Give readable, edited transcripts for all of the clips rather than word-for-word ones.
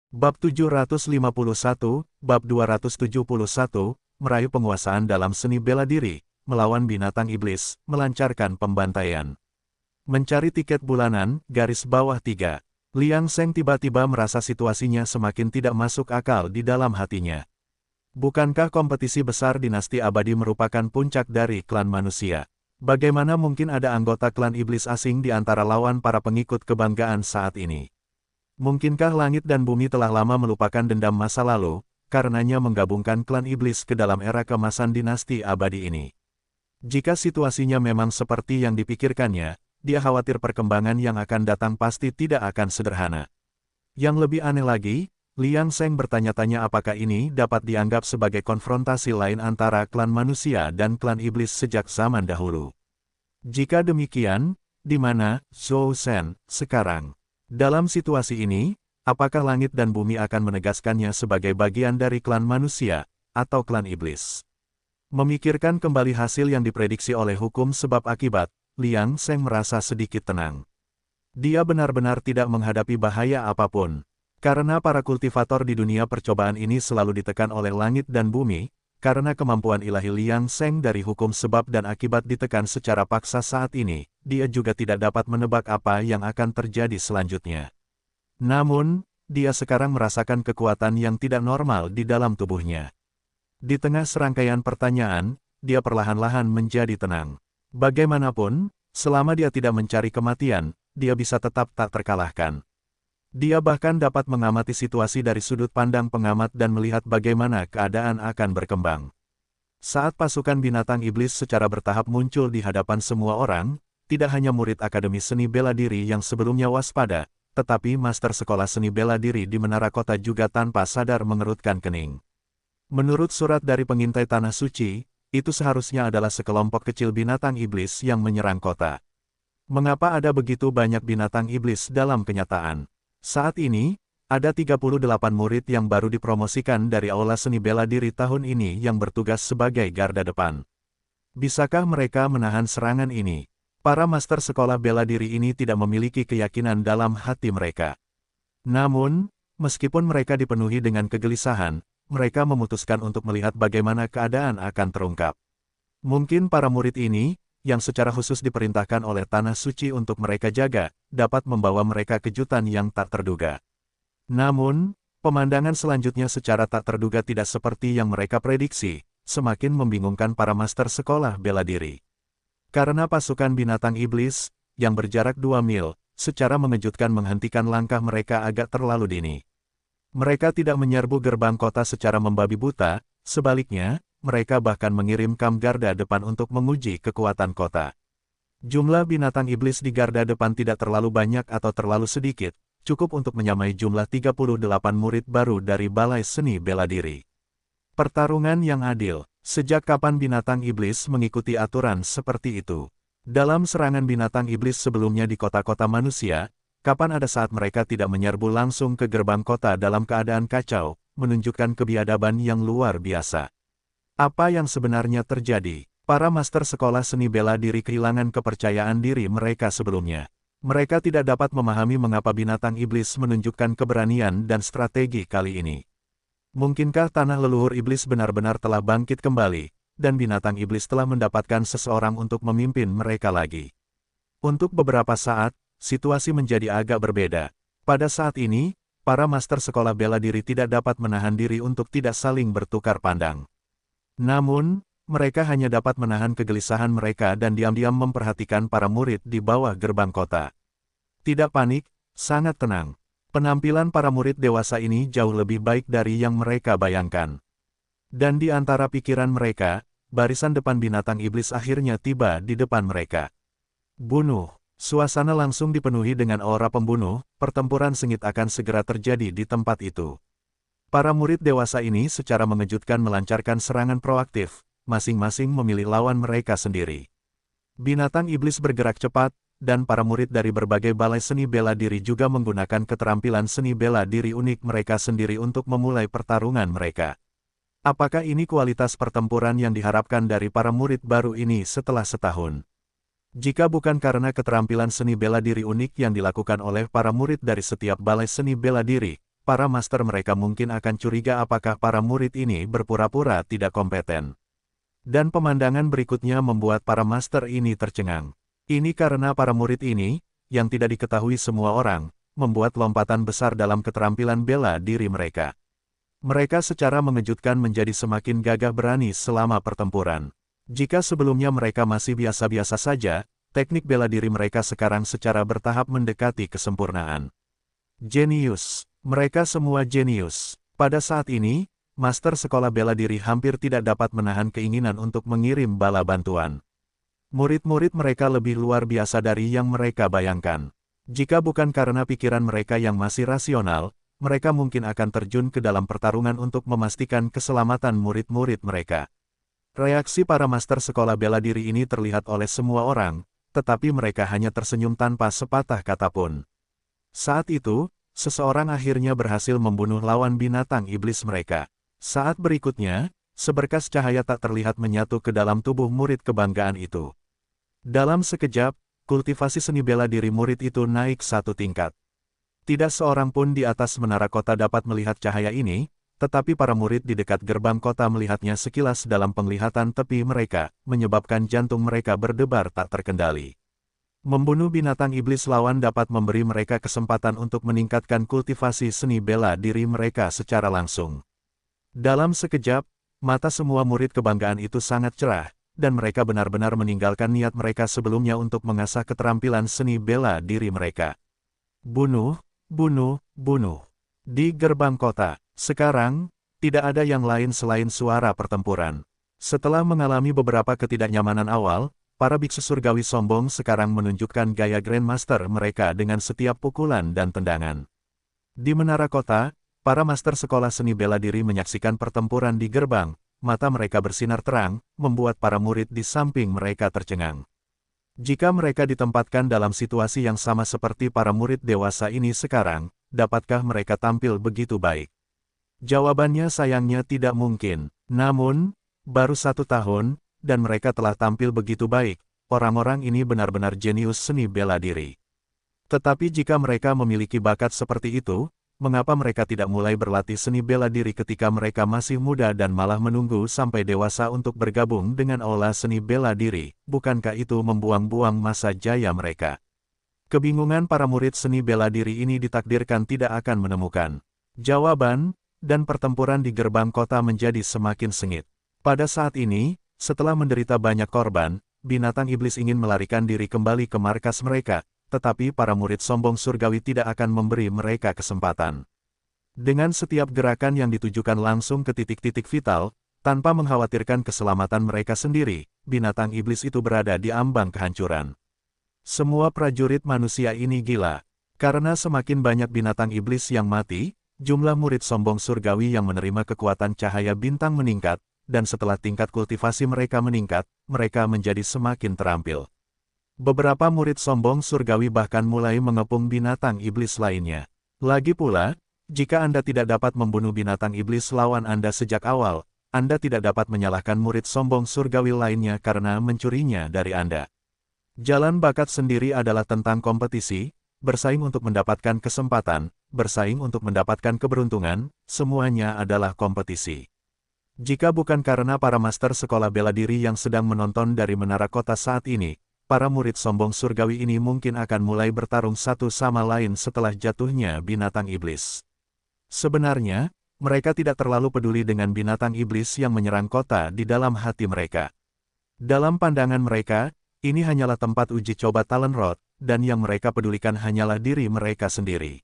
Bab 751, Bab 271, meraih penguasaan dalam seni bela diri, melawan binatang iblis, melancarkan pembantaian. Mencari tiket bulanan, garis bawah 3. Liang Seng tiba-tiba merasa situasinya semakin tidak masuk akal di dalam hatinya. Bukankah kompetisi besar dinasti abadi merupakan puncak dari klan manusia? Bagaimana mungkin ada anggota klan iblis asing di antara lawan para pengikut kebanggaan saat ini? Mungkinkah langit dan bumi telah lama melupakan dendam masa lalu, karenanya menggabungkan klan iblis ke dalam era kemasan dinasti abadi ini? Jika situasinya memang seperti yang dipikirkannya, dia khawatir perkembangan yang akan datang pasti tidak akan sederhana. Yang lebih aneh lagi, Liang Seng bertanya-tanya apakah ini dapat dianggap sebagai konfrontasi lain antara klan manusia dan klan iblis sejak zaman dahulu. Jika demikian, di mana Zhou Shen sekarang? Dalam situasi ini, apakah langit dan bumi akan menegaskannya sebagai bagian dari klan manusia, atau klan iblis? Memikirkan kembali hasil yang diprediksi oleh hukum sebab akibat, Liang Seng merasa sedikit tenang. Dia benar-benar tidak menghadapi bahaya apapun. Karena para kultivator di dunia percobaan ini selalu ditekan oleh langit dan bumi, karena kemampuan ilahi Liang Seng dari hukum sebab dan akibat ditekan secara paksa saat ini, dia juga tidak dapat menebak apa yang akan terjadi selanjutnya. Namun, dia sekarang merasakan kekuatan yang tidak normal di dalam tubuhnya. Di tengah serangkaian pertanyaan, dia perlahan-lahan menjadi tenang. Bagaimanapun, selama dia tidak mencari kematian, dia bisa tetap tak terkalahkan. Dia bahkan dapat mengamati situasi dari sudut pandang pengamat dan melihat bagaimana keadaan akan berkembang. Saat pasukan binatang iblis secara bertahap muncul di hadapan semua orang, tidak hanya murid Akademi Seni Bela Diri yang sebelumnya waspada, tetapi master sekolah seni bela diri di menara kota juga tanpa sadar mengerutkan kening. Menurut surat dari pengintai Tanah Suci, itu seharusnya adalah sekelompok kecil binatang iblis yang menyerang kota. Mengapa ada begitu banyak binatang iblis dalam kenyataan? Saat ini, ada 38 murid yang baru dipromosikan dari Aula Seni Bela Diri tahun ini yang bertugas sebagai garda depan. Bisakah mereka menahan serangan ini? Para master sekolah bela diri ini tidak memiliki keyakinan dalam hati mereka. Namun, meskipun mereka dipenuhi dengan kegelisahan, mereka memutuskan untuk melihat bagaimana keadaan akan terungkap. Mungkin para murid ini, yang secara khusus diperintahkan oleh Tanah Suci untuk mereka jaga, dapat membawa mereka kejutan yang tak terduga. Namun, pemandangan selanjutnya secara tak terduga tidak seperti yang mereka prediksi, semakin membingungkan para master sekolah bela diri. Karena pasukan binatang iblis, yang berjarak 2 mil, secara mengejutkan menghentikan langkah mereka agak terlalu dini. Mereka tidak menyerbu gerbang kota secara membabi buta, sebaliknya, mereka bahkan mengirim kam garda depan untuk menguji kekuatan kota. Jumlah binatang iblis di garda depan tidak terlalu banyak atau terlalu sedikit, cukup untuk menyamai jumlah 38 murid baru dari Balai Seni Bela Diri. Pertarungan yang adil. Sejak kapan binatang iblis mengikuti aturan seperti itu? Dalam serangan binatang iblis sebelumnya di kota-kota manusia, kapan ada saat mereka tidak menyerbu langsung ke gerbang kota dalam keadaan kacau, menunjukkan kebiadaban yang luar biasa? Apa yang sebenarnya terjadi? Para master sekolah seni bela diri kehilangan kepercayaan diri mereka sebelumnya. Mereka tidak dapat memahami mengapa binatang iblis menunjukkan keberanian dan strategi kali ini. Mungkinkah tanah leluhur iblis benar-benar telah bangkit kembali, dan binatang iblis telah mendapatkan seseorang untuk memimpin mereka lagi? Untuk beberapa saat, situasi menjadi agak berbeda. Pada saat ini, para master sekolah bela diri tidak dapat menahan diri untuk tidak saling bertukar pandang. Namun, mereka hanya dapat menahan kegelisahan mereka dan diam-diam memperhatikan para murid di bawah gerbang kota. Tidak panik, sangat tenang. Penampilan para murid dewasa ini jauh lebih baik dari yang mereka bayangkan. Dan di antara pikiran mereka, barisan depan binatang iblis akhirnya tiba di depan mereka. Bunuh. Suasana langsung dipenuhi dengan aura pembunuh, pertempuran sengit akan segera terjadi di tempat itu. Para murid dewasa ini secara mengejutkan melancarkan serangan proaktif, masing-masing memilih lawan mereka sendiri. Binatang iblis bergerak cepat, dan para murid dari berbagai balai seni bela diri juga menggunakan keterampilan seni bela diri unik mereka sendiri untuk memulai pertarungan mereka. Apakah ini kualitas pertempuran yang diharapkan dari para murid baru ini setelah setahun? Jika bukan karena keterampilan seni bela diri unik yang dilakukan oleh para murid dari setiap balai seni bela diri, para master mereka mungkin akan curiga apakah para murid ini berpura-pura tidak kompeten. Dan pemandangan berikutnya membuat para master ini tercengang. Ini karena para murid ini, yang tidak diketahui semua orang, membuat lompatan besar dalam keterampilan bela diri mereka. Mereka secara mengejutkan menjadi semakin gagah berani selama pertempuran. Jika sebelumnya mereka masih biasa-biasa saja, teknik bela diri mereka sekarang secara bertahap mendekati kesempurnaan. Jenius. Mereka semua jenius. Pada saat ini, master sekolah bela diri hampir tidak dapat menahan keinginan untuk mengirim bala bantuan. Murid-murid mereka lebih luar biasa dari yang mereka bayangkan. Jika bukan karena pikiran mereka yang masih rasional, mereka mungkin akan terjun ke dalam pertarungan untuk memastikan keselamatan murid-murid mereka. Reaksi para master sekolah bela diri ini terlihat oleh semua orang, tetapi mereka hanya tersenyum tanpa sepatah kata pun. Saat itu, seseorang akhirnya berhasil membunuh lawan binatang iblis mereka. Saat berikutnya, seberkas cahaya tak terlihat menyatu ke dalam tubuh murid kebanggaan itu. Dalam sekejap, kultivasi seni bela diri murid itu naik satu tingkat. Tidak seorang pun di atas menara kota dapat melihat cahaya ini, tetapi para murid di dekat gerbang kota melihatnya sekilas dalam penglihatan tepi mereka, menyebabkan jantung mereka berdebar tak terkendali. Membunuh binatang iblis lawan dapat memberi mereka kesempatan untuk meningkatkan kultivasi seni bela diri mereka secara langsung. Dalam sekejap, mata semua murid kebanggaan itu sangat cerah, dan mereka benar-benar meninggalkan niat mereka sebelumnya untuk mengasah keterampilan seni bela diri mereka. Bunuh, bunuh, bunuh. Di gerbang kota, sekarang, tidak ada yang lain selain suara pertempuran. Setelah mengalami beberapa ketidaknyamanan awal, para biksu surgawi sombong sekarang menunjukkan gaya Grandmaster mereka dengan setiap pukulan dan tendangan. Di menara kota, para master sekolah seni bela diri menyaksikan pertempuran di gerbang, mata mereka bersinar terang, membuat para murid di samping mereka tercengang. Jika mereka ditempatkan dalam situasi yang sama seperti para murid dewasa ini sekarang, dapatkah mereka tampil begitu baik? Jawabannya sayangnya tidak mungkin. Namun, baru 1 tahun, dan mereka telah tampil begitu baik. Orang-orang ini benar-benar jenius seni bela diri. Tetapi jika mereka memiliki bakat seperti itu, mengapa mereka tidak mulai berlatih seni bela diri ketika mereka masih muda dan malah menunggu sampai dewasa untuk bergabung dengan aula seni bela diri? Bukankah itu membuang-buang masa jaya mereka? Kebingungan para murid seni bela diri ini ditakdirkan tidak akan menemukan jawaban, dan pertempuran di gerbang kota menjadi semakin sengit. Pada saat ini, setelah menderita banyak korban, binatang iblis ingin melarikan diri kembali ke markas mereka, tetapi para murid sombong surgawi tidak akan memberi mereka kesempatan. Dengan setiap gerakan yang ditujukan langsung ke titik-titik vital, tanpa mengkhawatirkan keselamatan mereka sendiri, binatang iblis itu berada di ambang kehancuran. Semua prajurit manusia ini gila. Karena semakin banyak binatang iblis yang mati, jumlah murid sombong surgawi yang menerima kekuatan cahaya bintang meningkat, dan setelah tingkat kultivasi mereka meningkat, mereka menjadi semakin terampil. Beberapa murid sombong surgawi bahkan mulai mengepung binatang iblis lainnya. Lagi pula, jika Anda tidak dapat membunuh binatang iblis lawan Anda sejak awal, Anda tidak dapat menyalahkan murid sombong surgawi lainnya karena mencurinya dari Anda. Jalan bakat sendiri adalah tentang kompetisi, bersaing untuk mendapatkan kesempatan, bersaing untuk mendapatkan keberuntungan, semuanya adalah kompetisi. Jika bukan karena para master sekolah bela diri yang sedang menonton dari menara kota saat ini, para murid sombong surgawi ini mungkin akan mulai bertarung satu sama lain setelah jatuhnya binatang iblis. Sebenarnya, mereka tidak terlalu peduli dengan binatang iblis yang menyerang kota di dalam hati mereka. Dalam pandangan mereka, ini hanyalah tempat uji coba talent rod, dan yang mereka pedulikan hanyalah diri mereka sendiri.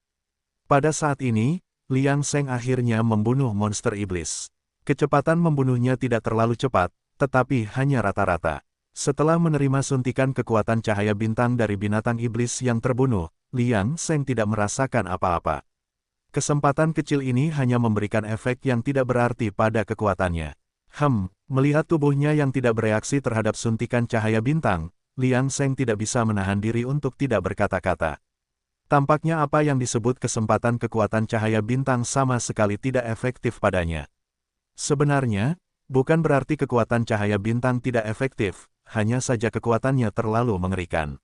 Pada saat ini, Liang Sheng akhirnya membunuh monster iblis. Kecepatan membunuhnya tidak terlalu cepat, tetapi hanya rata-rata. Setelah menerima suntikan kekuatan cahaya bintang dari binatang iblis yang terbunuh, Liang Sheng tidak merasakan apa-apa. Kesempatan kecil ini hanya memberikan efek yang tidak berarti pada kekuatannya. Melihat tubuhnya yang tidak bereaksi terhadap suntikan cahaya bintang, Liang Sheng tidak bisa menahan diri untuk tidak berkata-kata. Tampaknya apa yang disebut kesempatan kekuatan cahaya bintang sama sekali tidak efektif padanya. Sebenarnya, bukan berarti kekuatan cahaya bintang tidak efektif, hanya saja kekuatannya terlalu mengerikan.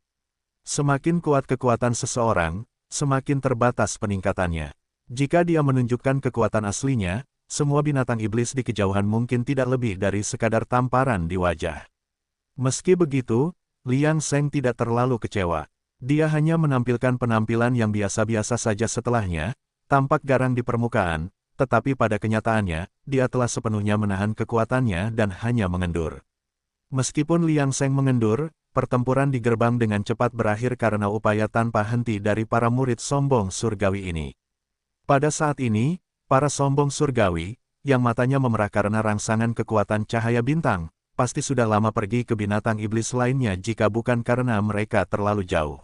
Semakin kuat kekuatan seseorang, semakin terbatas peningkatannya. Jika dia menunjukkan kekuatan aslinya, semua binatang iblis di kejauhan mungkin tidak lebih dari sekadar tamparan di wajah. Meski begitu, Liang Seng tidak terlalu kecewa. Dia hanya menampilkan penampilan yang biasa-biasa saja setelahnya, tampak garang di permukaan, tetapi pada kenyataannya, dia telah sepenuhnya menahan kekuatannya dan hanya mengendur. Meskipun Liang Seng mengendur, pertempuran di gerbang dengan cepat berakhir karena upaya tanpa henti dari para murid sombong surgawi ini. Pada saat ini, para sombong surgawi, yang matanya memerah karena rangsangan kekuatan cahaya bintang, pasti sudah lama pergi ke binatang iblis lainnya jika bukan karena mereka terlalu jauh.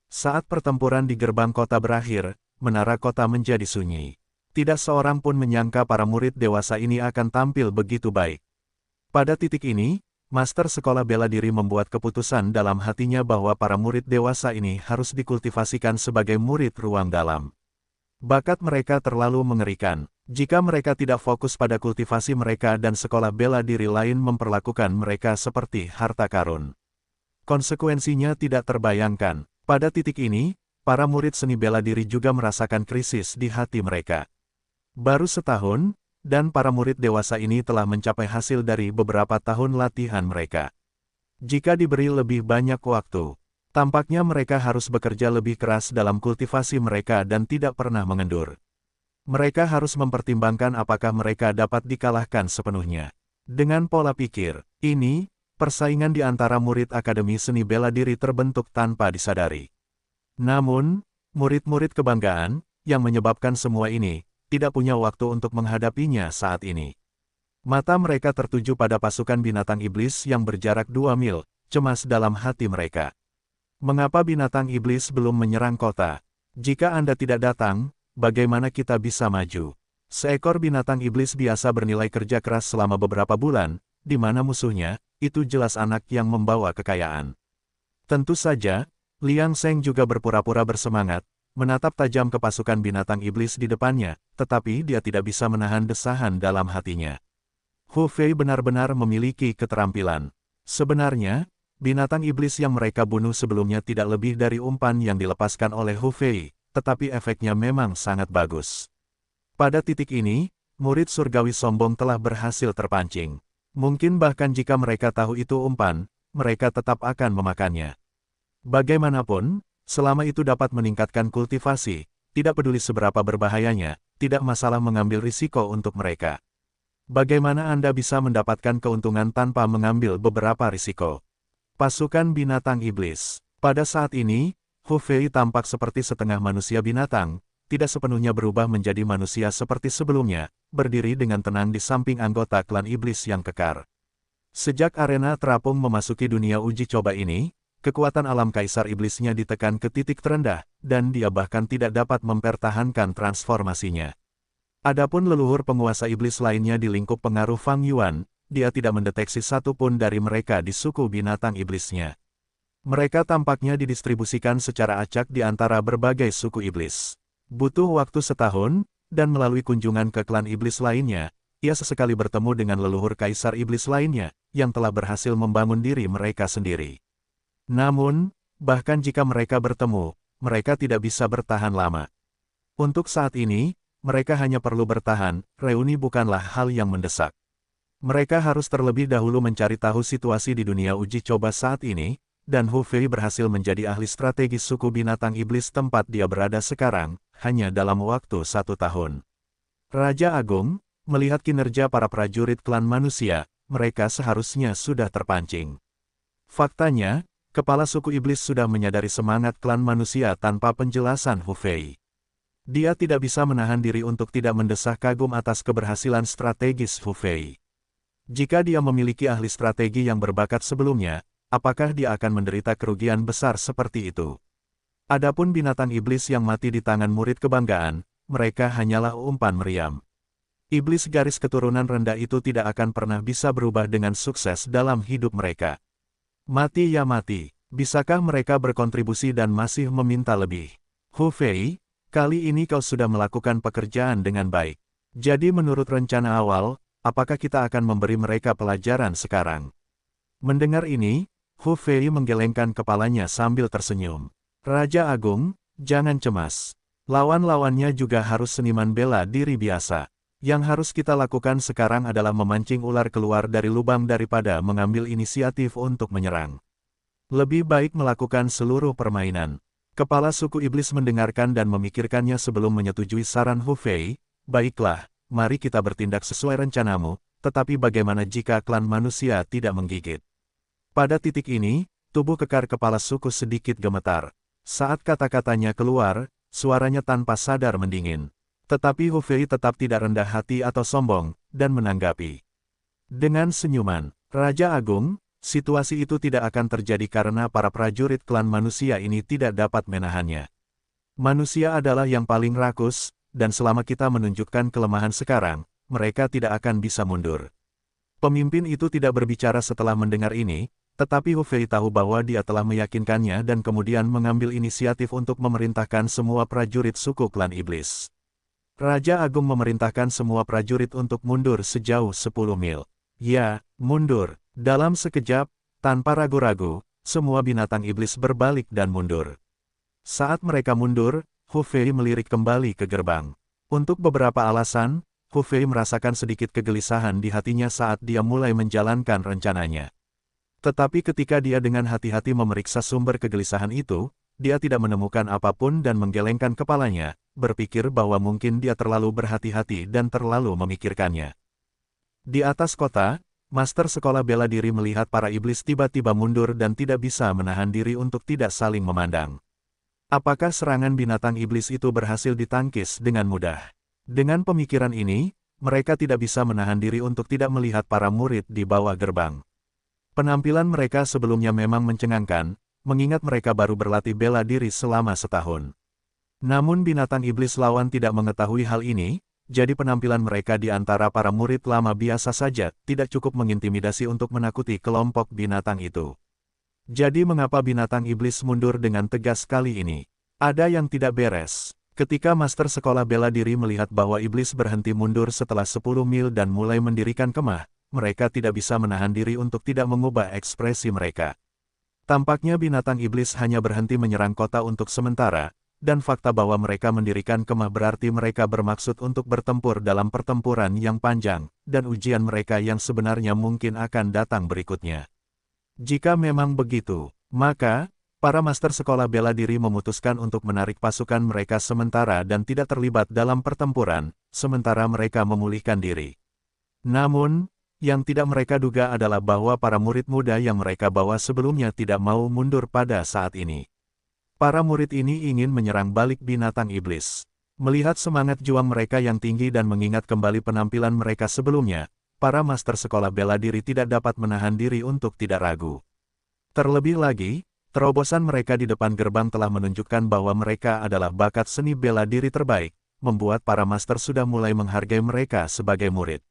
Saat pertempuran di gerbang kota berakhir, menara kota menjadi sunyi. Tidak seorang pun menyangka para murid dewasa ini akan tampil begitu baik. Pada titik ini, Master Sekolah Bela Diri membuat keputusan dalam hatinya bahwa para murid dewasa ini harus dikultivasikan sebagai murid ruang dalam. Bakat mereka terlalu mengerikan. Jika mereka tidak fokus pada kultivasi mereka dan sekolah bela diri lain memperlakukan mereka seperti harta karun. Konsekuensinya tidak terbayangkan. Pada titik ini, para murid seni bela diri juga merasakan krisis di hati mereka. Baru setahun, dan para murid dewasa ini telah mencapai hasil dari beberapa tahun latihan mereka. Jika diberi lebih banyak waktu, tampaknya mereka harus bekerja lebih keras dalam kultivasi mereka dan tidak pernah mengendur. Mereka harus mempertimbangkan apakah mereka dapat dikalahkan sepenuhnya. Dengan pola pikir ini, persaingan di antara murid Akademi Seni Bela Diri terbentuk tanpa disadari. Namun, murid-murid kebanggaan, yang menyebabkan semua ini, tidak punya waktu untuk menghadapinya saat ini. Mata mereka tertuju pada pasukan binatang iblis yang berjarak 2 mil, cemas dalam hati mereka. Mengapa binatang iblis belum menyerang kota? Jika Anda tidak datang, bagaimana kita bisa maju? Seekor binatang iblis biasa bernilai kerja keras selama beberapa bulan, di mana musuhnya, itu jelas anak yang membawa kekayaan. Tentu saja, Liang Seng juga berpura-pura bersemangat, menatap tajam ke pasukan binatang iblis di depannya, tetapi dia tidak bisa menahan desahan dalam hatinya. Hu Fei benar-benar memiliki keterampilan. Sebenarnya, binatang iblis yang mereka bunuh sebelumnya tidak lebih dari umpan yang dilepaskan oleh Hu Fei, tetapi efeknya memang sangat bagus. Pada titik ini, murid surgawi sombong telah berhasil terpancing. Mungkin bahkan jika mereka tahu itu umpan, mereka tetap akan memakannya. Bagaimanapun, selama itu dapat meningkatkan kultivasi, tidak peduli seberapa berbahayanya, tidak masalah mengambil risiko untuk mereka. Bagaimana Anda bisa mendapatkan keuntungan tanpa mengambil beberapa risiko? Pasukan binatang iblis. Pada saat ini, Hu Fei tampak seperti setengah manusia binatang, tidak sepenuhnya berubah menjadi manusia seperti sebelumnya, berdiri dengan tenang di samping anggota klan iblis yang kekar. Sejak arena terapung memasuki dunia uji coba ini, kekuatan alam kaisar iblisnya ditekan ke titik terendah, dan dia bahkan tidak dapat mempertahankan transformasinya. Adapun leluhur penguasa iblis lainnya di lingkup pengaruh Fang Yuan, dia tidak mendeteksi satu pun dari mereka di suku binatang iblisnya. Mereka tampaknya didistribusikan secara acak di antara berbagai suku iblis. Butuh waktu setahun, dan melalui kunjungan ke klan iblis lainnya, ia sesekali bertemu dengan leluhur kaisar iblis lainnya, yang telah berhasil membangun diri mereka sendiri. Namun, bahkan jika mereka bertemu, mereka tidak bisa bertahan lama. Untuk saat ini, mereka hanya perlu bertahan, reuni bukanlah hal yang mendesak. Mereka harus terlebih dahulu mencari tahu situasi di dunia uji coba saat ini, dan Hu Fei berhasil menjadi ahli strategis suku binatang iblis tempat dia berada sekarang, hanya dalam waktu 1 tahun. Raja Agung, melihat kinerja para prajurit klan manusia, mereka seharusnya sudah terpancing. Faktanya, kepala suku iblis sudah menyadari semangat klan manusia tanpa penjelasan Hu Fei. Dia tidak bisa menahan diri untuk tidak mendesak kagum atas keberhasilan strategis Hu Fei. Jika dia memiliki ahli strategi yang berbakat sebelumnya, apakah dia akan menderita kerugian besar seperti itu? Adapun binatang iblis yang mati di tangan murid kebanggaan, mereka hanyalah umpan meriam. Iblis garis keturunan rendah itu tidak akan pernah bisa berubah dengan sukses dalam hidup mereka. Mati ya mati, bisakah mereka berkontribusi dan masih meminta lebih? Hu Fei, kali ini kau sudah melakukan pekerjaan dengan baik. Jadi menurut rencana awal, apakah kita akan memberi mereka pelajaran sekarang? Mendengar ini, Hu Fei menggelengkan kepalanya sambil tersenyum. Raja Agung, jangan cemas. Lawan-lawannya juga harus seniman bela diri biasa. Yang harus kita lakukan sekarang adalah memancing ular keluar dari lubang daripada mengambil inisiatif untuk menyerang. Lebih baik melakukan seluruh permainan. Kepala suku iblis mendengarkan dan memikirkannya sebelum menyetujui saran Hu Fei. Baiklah, mari kita bertindak sesuai rencanamu, tetapi bagaimana jika klan manusia tidak menggigit? Pada titik ini, tubuh kekar kepala suku sedikit gemetar. Saat kata-katanya keluar, suaranya tanpa sadar mendingin. Tetapi Hu Fei tetap tidak rendah hati atau sombong, dan menanggapi. Dengan senyuman, Raja Agung, situasi itu tidak akan terjadi karena para prajurit klan manusia ini tidak dapat menahannya. Manusia adalah yang paling rakus, dan selama kita menunjukkan kelemahan sekarang, mereka tidak akan bisa mundur. Pemimpin itu tidak berbicara setelah mendengar ini, tetapi Hu Fei tahu bahwa dia telah meyakinkannya dan kemudian mengambil inisiatif untuk memerintahkan semua prajurit suku klan iblis. Raja Agung memerintahkan semua prajurit untuk mundur sejauh 10 mil. Ya, mundur. Dalam sekejap, tanpa ragu-ragu, semua binatang iblis berbalik dan mundur. Saat mereka mundur, Hu Fei melirik kembali ke gerbang. Untuk beberapa alasan, Hu Fei merasakan sedikit kegelisahan di hatinya saat dia mulai menjalankan rencananya. Tetapi ketika dia dengan hati-hati memeriksa sumber kegelisahan itu, dia tidak menemukan apapun dan menggelengkan kepalanya, berpikir bahwa mungkin dia terlalu berhati-hati dan terlalu memikirkannya. Di atas kota, Master Sekolah Bela Diri melihat para iblis tiba-tiba mundur dan tidak bisa menahan diri untuk tidak saling memandang. Apakah serangan binatang iblis itu berhasil ditangkis dengan mudah? Dengan pemikiran ini, mereka tidak bisa menahan diri untuk tidak melihat para murid di bawah gerbang. Penampilan mereka sebelumnya memang mencengangkan, mengingat mereka baru berlatih bela diri selama setahun. Namun binatang iblis lawan tidak mengetahui hal ini, jadi penampilan mereka di antara para murid lama biasa saja, tidak cukup mengintimidasi untuk menakuti kelompok binatang itu. Jadi mengapa binatang iblis mundur dengan tegas kali ini? Ada yang tidak beres. Ketika Master Sekolah Bela Diri melihat bahwa iblis berhenti mundur setelah 10 mil dan mulai mendirikan kemah, mereka tidak bisa menahan diri untuk tidak mengubah ekspresi mereka. Tampaknya binatang iblis hanya berhenti menyerang kota untuk sementara, dan fakta bahwa mereka mendirikan kemah berarti mereka bermaksud untuk bertempur dalam pertempuran yang panjang, dan ujian mereka yang sebenarnya mungkin akan datang berikutnya. Jika memang begitu, maka, para master sekolah bela diri memutuskan untuk menarik pasukan mereka sementara dan tidak terlibat dalam pertempuran, sementara mereka memulihkan diri. Namun, yang tidak mereka duga adalah bahwa para murid muda yang mereka bawa sebelumnya tidak mau mundur pada saat ini. Para murid ini ingin menyerang balik binatang iblis. Melihat semangat juang mereka yang tinggi dan mengingat kembali penampilan mereka sebelumnya, para master sekolah bela diri tidak dapat menahan diri untuk tidak ragu. Terlebih lagi, terobosan mereka di depan gerbang telah menunjukkan bahwa mereka adalah bakat seni bela diri terbaik, membuat para master sudah mulai menghargai mereka sebagai murid.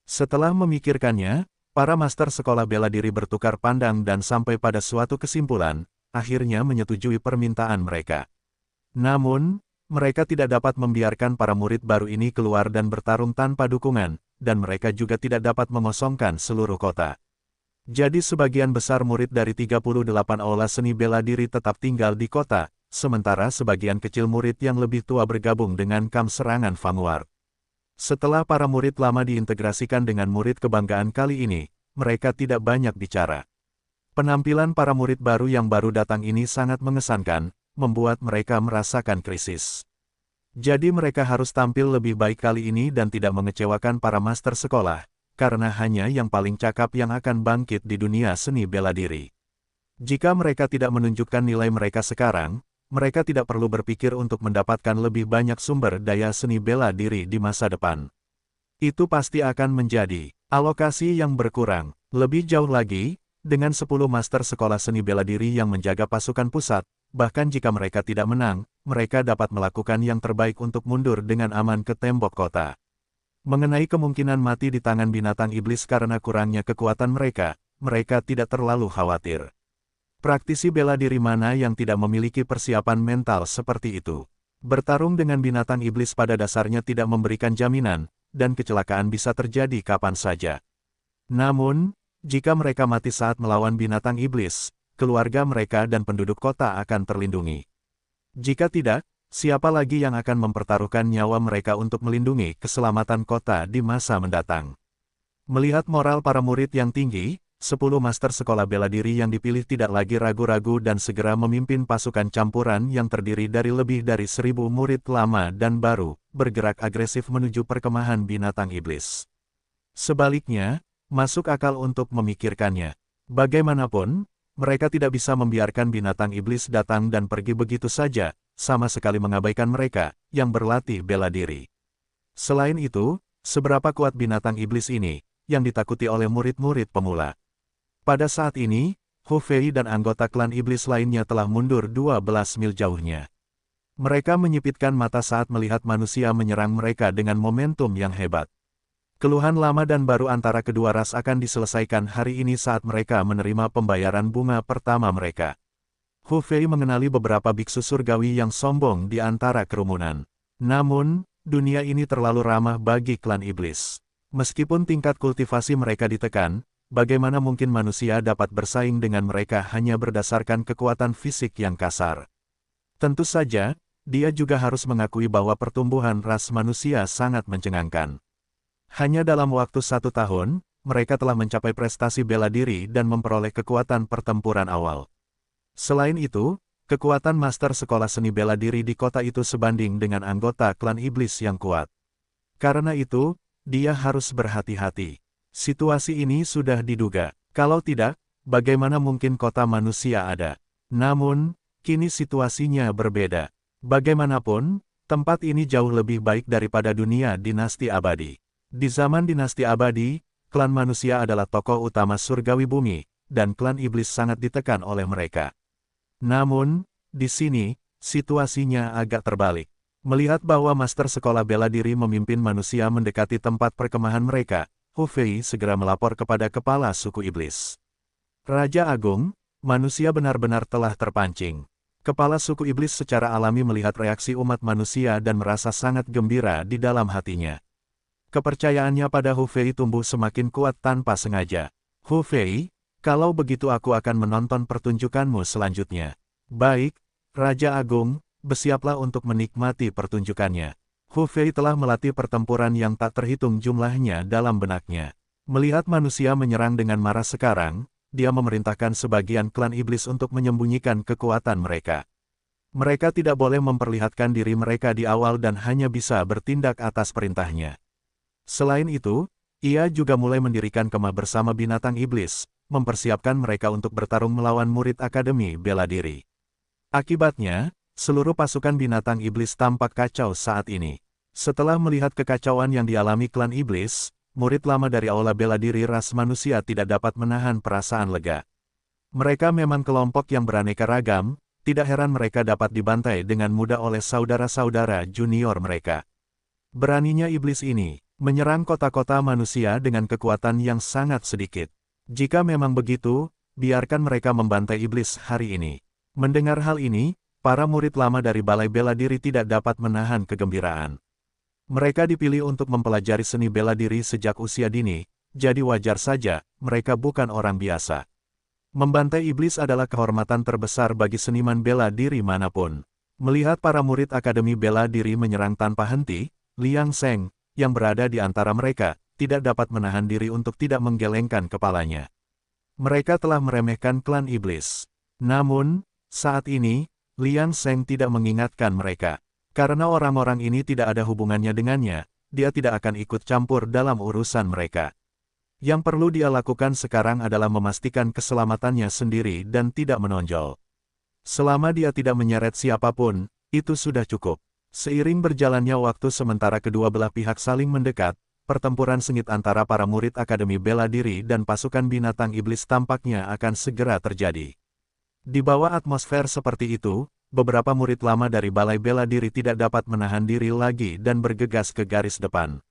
Setelah memikirkannya, para master sekolah bela diri bertukar pandang dan sampai pada suatu kesimpulan, akhirnya menyetujui permintaan mereka. Namun, mereka tidak dapat membiarkan para murid baru ini keluar dan bertarung tanpa dukungan, dan mereka juga tidak dapat mengosongkan seluruh kota. Jadi sebagian besar murid dari 38 aula seni bela diri tetap tinggal di kota, sementara sebagian kecil murid yang lebih tua bergabung dengan kam serangan Vanguard. Setelah para murid lama diintegrasikan dengan murid kebanggaan kali ini, mereka tidak banyak bicara. Penampilan para murid baru yang baru datang ini sangat mengesankan, membuat mereka merasakan krisis. Jadi mereka harus tampil lebih baik kali ini dan tidak mengecewakan para master sekolah, karena hanya yang paling cakap yang akan bangkit di dunia seni bela diri. Jika mereka tidak menunjukkan nilai mereka sekarang, mereka tidak perlu berpikir untuk mendapatkan lebih banyak sumber daya seni bela diri di masa depan. Itu pasti akan menjadi alokasi yang berkurang. Lebih jauh lagi, dengan 10 master sekolah seni bela diri yang menjaga pasukan pusat, bahkan jika mereka tidak menang, mereka dapat melakukan yang terbaik untuk mundur dengan aman ke tembok kota. Mengenai kemungkinan mati di tangan binatang iblis karena kurangnya kekuatan mereka tidak terlalu khawatir. Praktisi bela diri mana yang tidak memiliki persiapan mental seperti itu? Bertarung dengan binatang iblis pada dasarnya tidak memberikan jaminan, dan kecelakaan bisa terjadi kapan saja. Namun, jika mereka mati saat melawan binatang iblis, keluarga mereka dan penduduk kota akan terlindungi. Jika tidak, Siapa lagi yang akan mempertaruhkan nyawa mereka untuk melindungi keselamatan kota di masa mendatang? Melihat moral para murid yang tinggi, 10 master sekolah bela diri yang dipilih tidak lagi ragu-ragu dan segera memimpin pasukan campuran yang terdiri dari lebih dari 1.000 murid lama dan baru, bergerak agresif menuju perkemahan binatang iblis. Sebaliknya, masuk akal untuk memikirkannya. Bagaimanapun, mereka tidak bisa membiarkan binatang iblis datang dan pergi begitu saja, sama sekali mengabaikan mereka, yang berlatih bela diri. Selain itu, seberapa kuat binatang iblis ini, yang ditakuti oleh murid-murid pemula. Pada saat ini, Hu Fei dan anggota klan iblis lainnya telah mundur 12 mil jauhnya. Mereka menyipitkan mata saat melihat manusia menyerang mereka dengan momentum yang hebat. Keluhan lama dan baru antara kedua ras akan diselesaikan hari ini saat mereka menerima pembayaran bunga pertama mereka. Hu Fei mengenali beberapa biksu surgawi yang sombong di antara kerumunan. Namun, dunia ini terlalu ramah bagi klan iblis. Meskipun tingkat kultivasi mereka ditekan, bagaimana mungkin manusia dapat bersaing dengan mereka hanya berdasarkan kekuatan fisik yang kasar? Tentu saja, dia juga harus mengakui bahwa pertumbuhan ras manusia sangat mencengangkan. Hanya dalam waktu 1 tahun, mereka telah mencapai prestasi bela diri dan memperoleh kekuatan pertempuran awal. Selain itu, kekuatan master sekolah seni bela diri di kota itu sebanding dengan anggota klan iblis yang kuat. Karena itu, dia harus berhati-hati. Situasi ini sudah diduga. Kalau tidak, bagaimana mungkin kota manusia ada? Namun, kini situasinya berbeda. Bagaimanapun, tempat ini jauh lebih baik daripada dunia dinasti abadi. Di zaman dinasti abadi, klan manusia adalah tokoh utama surgawi bumi, dan klan iblis sangat ditekan oleh mereka. Namun, di sini, situasinya agak terbalik. Melihat bahwa master sekolah bela diri memimpin manusia mendekati tempat perkemahan mereka, Hu Fei segera melapor kepada kepala suku iblis. Raja Agung, manusia benar-benar telah terpancing. Kepala suku iblis secara alami melihat reaksi umat manusia dan merasa sangat gembira di dalam hatinya. Kepercayaannya pada Hu Fei tumbuh semakin kuat tanpa sengaja. Hu Fei, kalau begitu aku akan menonton pertunjukanmu selanjutnya. Baik, Raja Agung, bersiaplah untuk menikmati pertunjukannya. Hu Fei telah melatih pertempuran yang tak terhitung jumlahnya dalam benaknya. Melihat manusia menyerang dengan marah sekarang, dia memerintahkan sebagian klan iblis untuk menyembunyikan kekuatan mereka. Mereka tidak boleh memperlihatkan diri mereka di awal dan hanya bisa bertindak atas perintahnya. Selain itu, ia juga mulai mendirikan kemah bersama binatang iblis, mempersiapkan mereka untuk bertarung melawan murid Akademi Bela Diri. Akibatnya, seluruh pasukan binatang iblis tampak kacau saat ini. Setelah melihat kekacauan yang dialami klan iblis, murid lama dari Aula Bela Diri ras manusia tidak dapat menahan perasaan lega. Mereka memang kelompok yang beraneka ragam, tidak heran mereka dapat dibantai dengan mudah oleh saudara-saudara junior mereka. Beraninya iblis ini, menyerang kota-kota manusia dengan kekuatan yang sangat sedikit. Jika memang begitu, biarkan mereka membantai iblis hari ini. Mendengar hal ini, para murid lama dari Balai Bela Diri tidak dapat menahan kegembiraan. Mereka dipilih untuk mempelajari seni bela diri sejak usia dini, jadi wajar saja, mereka bukan orang biasa. Membantai iblis adalah kehormatan terbesar bagi seniman bela diri manapun. Melihat para murid Akademi Bela Diri menyerang tanpa henti, Liang Seng, yang berada di antara mereka, tidak dapat menahan diri untuk tidak menggelengkan kepalanya. Mereka telah meremehkan klan iblis. Namun, saat ini, Liang Seng tidak mengingatkan mereka. Karena orang-orang ini tidak ada hubungannya dengannya, dia tidak akan ikut campur dalam urusan mereka. Yang perlu dia lakukan sekarang adalah memastikan keselamatannya sendiri dan tidak menonjol. Selama dia tidak menyeret siapapun, itu sudah cukup. Seiring berjalannya waktu sementara kedua belah pihak saling mendekat, pertempuran sengit antara para murid Akademi Bela Diri dan pasukan binatang iblis tampaknya akan segera terjadi. Di bawah atmosfer seperti itu, beberapa murid lama dari Balai Bela Diri tidak dapat menahan diri lagi dan bergegas ke garis depan.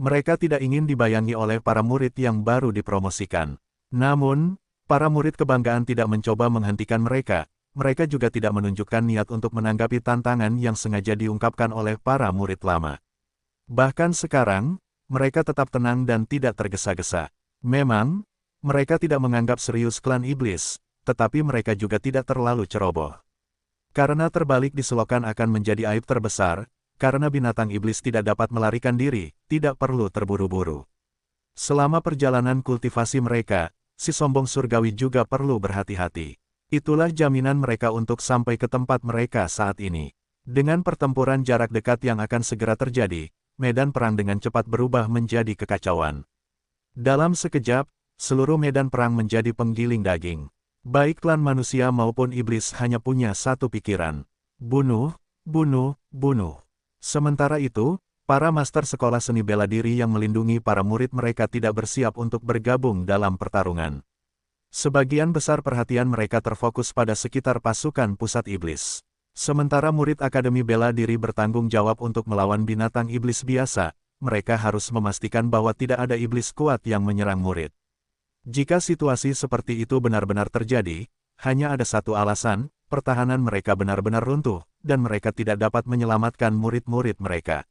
Mereka tidak ingin dibayangi oleh para murid yang baru dipromosikan. Namun, para murid kebanggaan tidak mencoba menghentikan mereka. Mereka juga tidak menunjukkan niat untuk menanggapi tantangan yang sengaja diungkapkan oleh para murid lama. Bahkan sekarang, mereka tetap tenang dan tidak tergesa-gesa. Memang, mereka tidak menganggap serius klan iblis, tetapi mereka juga tidak terlalu ceroboh. Karena terbalik di selokan akan menjadi aib terbesar, karena binatang iblis tidak dapat melarikan diri, tidak perlu terburu-buru. Selama perjalanan kultivasi mereka, si sombong surgawi juga perlu berhati-hati. Itulah jaminan mereka untuk sampai ke tempat mereka saat ini. Dengan pertempuran jarak dekat yang akan segera terjadi, medan perang dengan cepat berubah menjadi kekacauan. Dalam sekejap, seluruh medan perang menjadi penggiling daging. Baik klan manusia maupun iblis hanya punya satu pikiran. Bunuh, bunuh, bunuh. Sementara itu, para master sekolah seni bela diri yang melindungi para murid mereka tidak bersiap untuk bergabung dalam pertarungan. Sebagian besar perhatian mereka terfokus pada sekitar pasukan pusat iblis. Sementara murid Akademi Bela Diri bertanggung jawab untuk melawan binatang iblis biasa, mereka harus memastikan bahwa tidak ada iblis kuat yang menyerang murid. Jika situasi seperti itu benar-benar terjadi, hanya ada satu alasan, pertahanan mereka benar-benar runtuh, dan mereka tidak dapat menyelamatkan murid-murid mereka.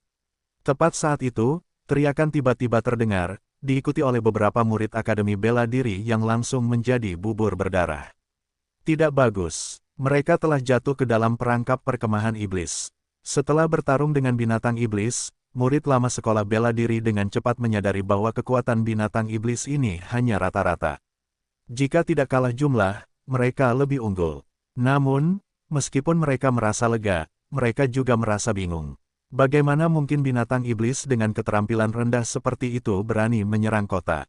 Tepat saat itu, teriakan tiba-tiba terdengar, diikuti oleh beberapa murid Akademi Bela Diri yang langsung menjadi bubur berdarah. Tidak bagus. Mereka telah jatuh ke dalam perangkap perkemahan iblis. Setelah bertarung dengan binatang iblis, murid lama sekolah bela diri dengan cepat menyadari bahwa kekuatan binatang iblis ini hanya rata-rata. Jika tidak kalah jumlah, mereka lebih unggul. Namun, meskipun mereka merasa lega, mereka juga merasa bingung. Bagaimana mungkin binatang iblis dengan keterampilan rendah seperti itu berani menyerang kota?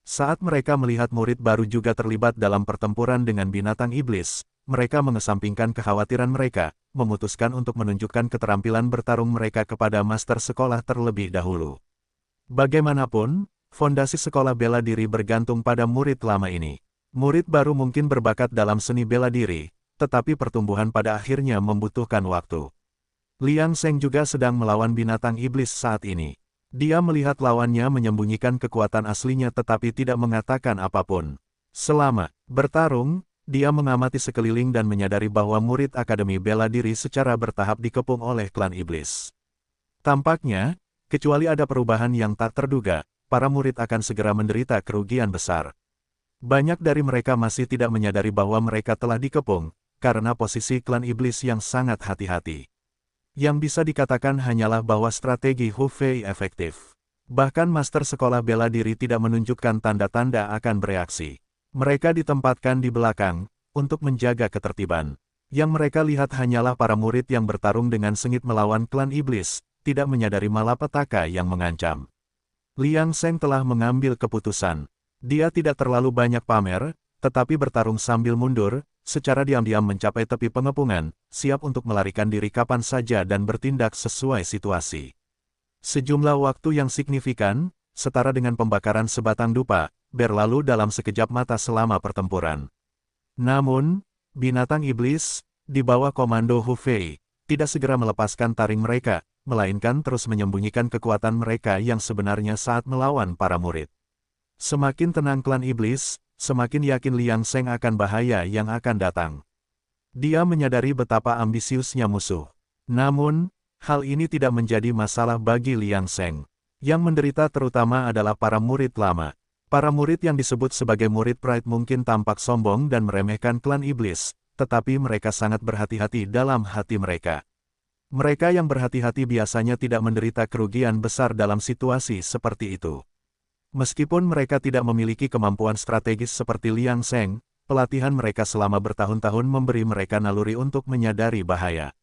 Saat mereka melihat murid baru juga terlibat dalam pertempuran dengan binatang iblis, mereka mengesampingkan kekhawatiran mereka, memutuskan untuk menunjukkan keterampilan bertarung mereka kepada master sekolah terlebih dahulu. Bagaimanapun, fondasi sekolah bela diri bergantung pada murid lama ini. Murid baru mungkin berbakat dalam seni bela diri, tetapi pertumbuhan pada akhirnya membutuhkan waktu. Liang Seng juga sedang melawan binatang iblis saat ini. Dia melihat lawannya menyembunyikan kekuatan aslinya tetapi tidak mengatakan apapun. Selama bertarung, dia mengamati sekeliling dan menyadari bahwa murid Akademi Bela Diri secara bertahap dikepung oleh klan iblis. Tampaknya, kecuali ada perubahan yang tak terduga, para murid akan segera menderita kerugian besar. Banyak dari mereka masih tidak menyadari bahwa mereka telah dikepung, karena posisi klan iblis yang sangat hati-hati. Yang bisa dikatakan hanyalah bahwa strategi Hu Fei efektif. Bahkan master sekolah bela diri tidak menunjukkan tanda-tanda akan bereaksi. Mereka ditempatkan di belakang, untuk menjaga ketertiban. Yang mereka lihat hanyalah para murid yang bertarung dengan sengit melawan klan iblis, tidak menyadari malapetaka yang mengancam. Liang Seng telah mengambil keputusan. Dia tidak terlalu banyak pamer, tetapi bertarung sambil mundur, secara diam-diam mencapai tepi pengepungan, siap untuk melarikan diri kapan saja dan bertindak sesuai situasi. Sejumlah waktu yang signifikan, setara dengan pembakaran sebatang dupa, berlalu dalam sekejap mata selama pertempuran. Namun, binatang iblis, di bawah komando Hu Fei, tidak segera melepaskan taring mereka, melainkan terus menyembunyikan kekuatan mereka yang sebenarnya saat melawan para murid. Semakin tenang klan iblis, semakin yakin Liang Seng akan bahaya yang akan datang. Dia menyadari betapa ambisiusnya musuh. Namun, hal ini tidak menjadi masalah bagi Liang Seng. Yang menderita terutama adalah para murid lama. Para murid yang disebut sebagai murid pride mungkin tampak sombong dan meremehkan klan iblis, tetapi mereka sangat berhati-hati dalam hati mereka. Mereka yang berhati-hati biasanya tidak menderita kerugian besar dalam situasi seperti itu. Meskipun mereka tidak memiliki kemampuan strategis seperti Liang Seng, pelatihan mereka selama bertahun-tahun memberi mereka naluri untuk menyadari bahaya.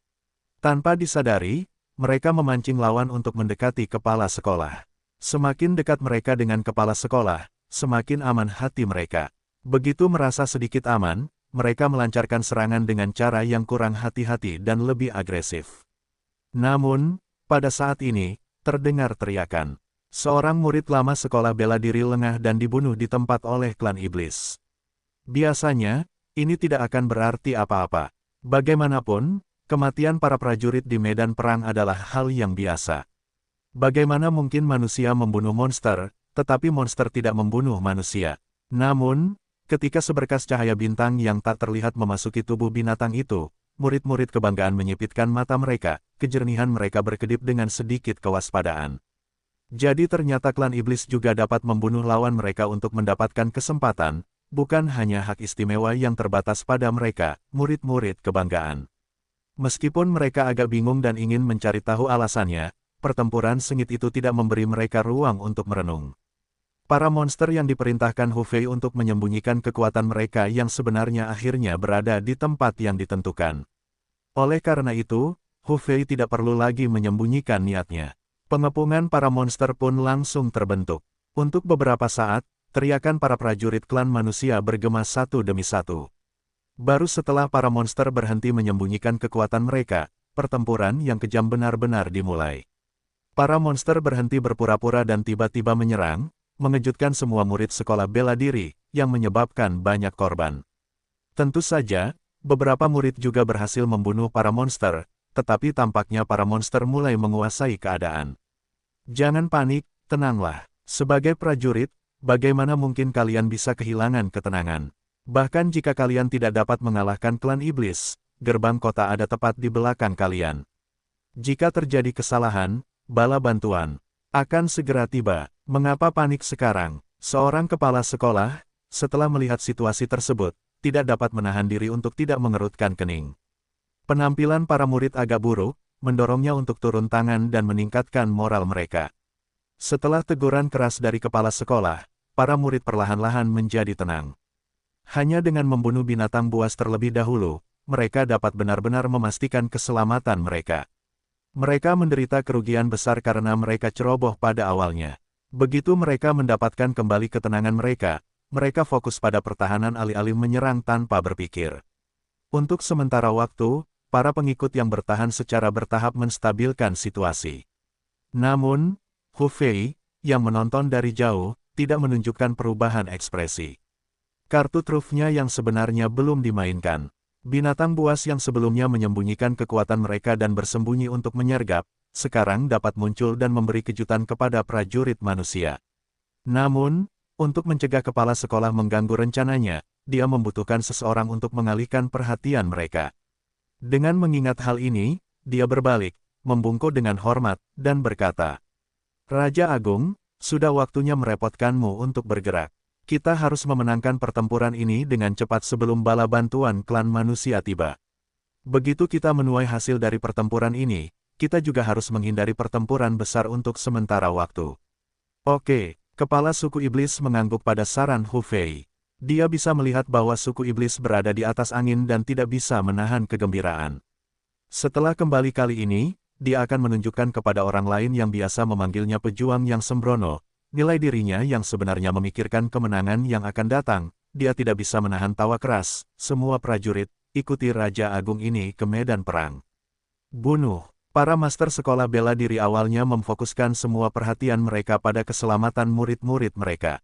Tanpa disadari, mereka memancing lawan untuk mendekati kepala sekolah. Semakin dekat mereka dengan kepala sekolah, semakin aman hati mereka. Begitu merasa sedikit aman, mereka melancarkan serangan dengan cara yang kurang hati-hati dan lebih agresif. Namun, pada saat ini, terdengar teriakan. Seorang murid lama sekolah bela diri lengah dan dibunuh di tempat oleh klan iblis. Biasanya, ini tidak akan berarti apa-apa. Bagaimanapun, kematian para prajurit di medan perang adalah hal yang biasa. Bagaimana mungkin manusia membunuh monster, tetapi monster tidak membunuh manusia? Namun, ketika seberkas cahaya bintang yang tak terlihat memasuki tubuh binatang itu, murid-murid kebanggaan menyipitkan mata mereka, kejernihan mereka berkedip dengan sedikit kewaspadaan. Jadi ternyata klan iblis juga dapat membunuh lawan mereka untuk mendapatkan kesempatan, bukan hanya hak istimewa yang terbatas pada mereka, murid-murid kebanggaan. Meskipun mereka agak bingung dan ingin mencari tahu alasannya, pertempuran sengit itu tidak memberi mereka ruang untuk merenung. Para monster yang diperintahkan Hu Fei untuk menyembunyikan kekuatan mereka yang sebenarnya akhirnya berada di tempat yang ditentukan. Oleh karena itu, Hu Fei tidak perlu lagi menyembunyikan niatnya. Pengepungan para monster pun langsung terbentuk. Untuk beberapa saat, teriakan para prajurit klan manusia bergema satu demi satu. Baru setelah para monster berhenti menyembunyikan kekuatan mereka, pertempuran yang kejam benar-benar dimulai. Para monster berhenti berpura-pura dan tiba-tiba menyerang, mengejutkan semua murid sekolah bela diri, yang menyebabkan banyak korban. Tentu saja, beberapa murid juga berhasil membunuh para monster, tetapi tampaknya para monster mulai menguasai keadaan. Jangan panik, tenanglah. Sebagai prajurit, bagaimana mungkin kalian bisa kehilangan ketenangan? Bahkan jika kalian tidak dapat mengalahkan klan iblis, gerbang kota ada tepat di belakang kalian. Jika terjadi kesalahan, bala bantuan akan segera tiba. Mengapa panik sekarang? Seorang kepala sekolah, setelah melihat situasi tersebut, tidak dapat menahan diri untuk tidak mengerutkan kening. Penampilan para murid agak buruk, mendorongnya untuk turun tangan dan meningkatkan moral mereka. Setelah teguran keras dari kepala sekolah, para murid perlahan-lahan menjadi tenang. Hanya dengan membunuh binatang buas terlebih dahulu, mereka dapat benar-benar memastikan keselamatan mereka. Mereka menderita kerugian besar karena mereka ceroboh pada awalnya. Begitu mereka mendapatkan kembali ketenangan mereka fokus pada pertahanan alih-alih menyerang tanpa berpikir. Untuk sementara waktu, para pengikut yang bertahan secara bertahap menstabilkan situasi. Namun, Hu Fei, yang menonton dari jauh, tidak menunjukkan perubahan ekspresi. Kartu trufnya yang sebenarnya belum dimainkan. Binatang buas yang sebelumnya menyembunyikan kekuatan mereka dan bersembunyi untuk menyergap, sekarang dapat muncul dan memberi kejutan kepada prajurit manusia. Namun, untuk mencegah kepala sekolah mengganggu rencananya, dia membutuhkan seseorang untuk mengalihkan perhatian mereka. Dengan mengingat hal ini, dia berbalik, membungkuk dengan hormat, dan berkata, "Raja Agung, sudah waktunya merepotkanmu untuk bergerak. Kita harus memenangkan pertempuran ini dengan cepat sebelum bala bantuan klan manusia tiba. Begitu kita menuai hasil dari pertempuran ini, kita juga harus menghindari pertempuran besar untuk sementara waktu." Oke, kepala suku iblis mengangguk pada saran Hu Fei. Dia bisa melihat bahwa suku iblis berada di atas angin dan tidak bisa menahan kegembiraan. Setelah kembali kali ini, dia akan menunjukkan kepada orang lain yang biasa memanggilnya pejuang yang sembrono, nilai dirinya yang sebenarnya memikirkan kemenangan yang akan datang. Dia tidak bisa menahan tawa keras. Semua prajurit, ikuti Raja Agung ini ke medan perang. Bunuh. Para master sekolah bela diri awalnya memfokuskan semua perhatian mereka pada keselamatan murid-murid mereka.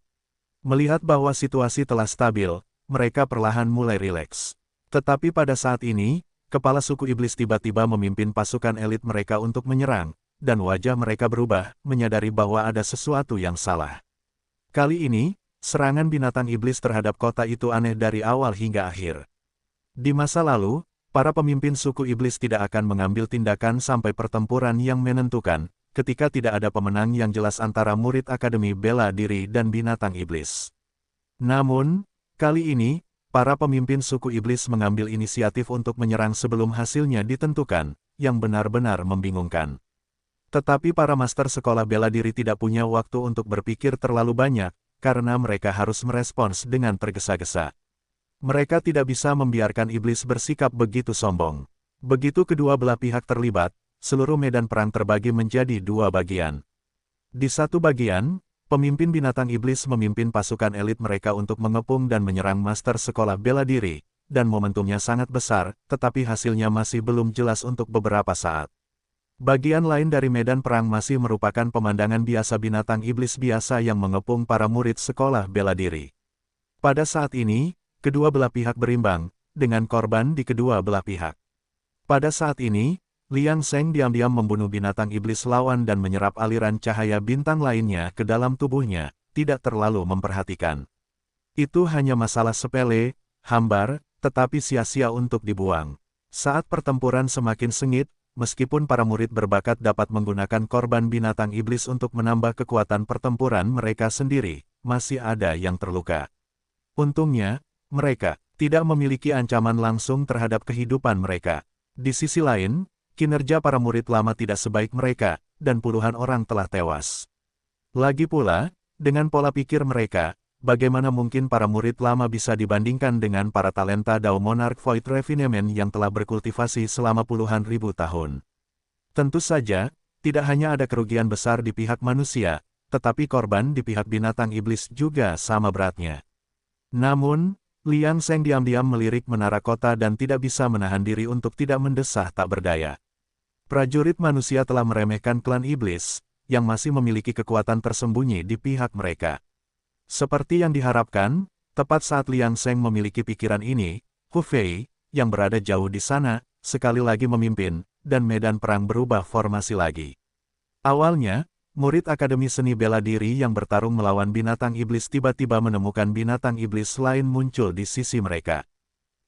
Melihat bahwa situasi telah stabil, mereka perlahan mulai rileks. Tetapi pada saat ini, kepala suku iblis tiba-tiba memimpin pasukan elit mereka untuk menyerang, dan wajah mereka berubah, menyadari bahwa ada sesuatu yang salah. Kali ini, serangan binatang iblis terhadap kota itu aneh dari awal hingga akhir. Di masa lalu, para pemimpin suku iblis tidak akan mengambil tindakan sampai pertempuran yang menentukan, ketika tidak ada pemenang yang jelas antara murid Akademi Bela Diri dan binatang iblis. Namun, kali ini, para pemimpin suku iblis mengambil inisiatif untuk menyerang sebelum hasilnya ditentukan, yang benar-benar membingungkan. Tetapi para master sekolah bela diri tidak punya waktu untuk berpikir terlalu banyak, karena mereka harus merespons dengan tergesa-gesa. Mereka tidak bisa membiarkan iblis bersikap begitu sombong. Begitu kedua belah pihak terlibat, seluruh medan perang terbagi menjadi dua bagian. Di satu bagian, pemimpin binatang iblis memimpin pasukan elit mereka untuk mengepung dan menyerang master sekolah bela diri, dan momentumnya sangat besar, tetapi hasilnya masih belum jelas untuk beberapa saat. Bagian lain dari medan perang masih merupakan pemandangan biasa binatang iblis biasa yang mengepung para murid sekolah bela diri. Pada saat ini, kedua belah pihak berimbang, dengan korban di kedua belah pihak. Pada saat ini, Liang Sheng diam-diam membunuh binatang iblis lawan dan menyerap aliran cahaya bintang lainnya ke dalam tubuhnya, tidak terlalu memperhatikan. Itu hanya masalah sepele, hambar, tetapi sia-sia untuk dibuang. Saat pertempuran semakin sengit, meskipun para murid berbakat dapat menggunakan korban binatang iblis untuk menambah kekuatan pertempuran mereka sendiri, masih ada yang terluka. Untungnya, mereka tidak memiliki ancaman langsung terhadap kehidupan mereka. Di sisi lain, kinerja para murid lama tidak sebaik mereka, dan puluhan orang telah tewas. Lagi pula, dengan pola pikir mereka, bagaimana mungkin para murid lama bisa dibandingkan dengan para talenta Dao Monarch Void Refinement yang telah berkultivasi selama puluhan ribu tahun? Tentu saja, tidak hanya ada kerugian besar di pihak manusia, tetapi korban di pihak binatang iblis juga sama beratnya. Namun, Liang Seng diam-diam melirik menara kota dan tidak bisa menahan diri untuk tidak mendesah tak berdaya. Prajurit manusia telah meremehkan klan iblis, yang masih memiliki kekuatan tersembunyi di pihak mereka. Seperti yang diharapkan, tepat saat Liang Seng memiliki pikiran ini, Hu Fei, yang berada jauh di sana, sekali lagi memimpin, dan medan perang berubah formasi lagi. Awalnya, murid Akademi Seni Bela Diri yang bertarung melawan binatang iblis tiba-tiba menemukan binatang iblis lain muncul di sisi mereka.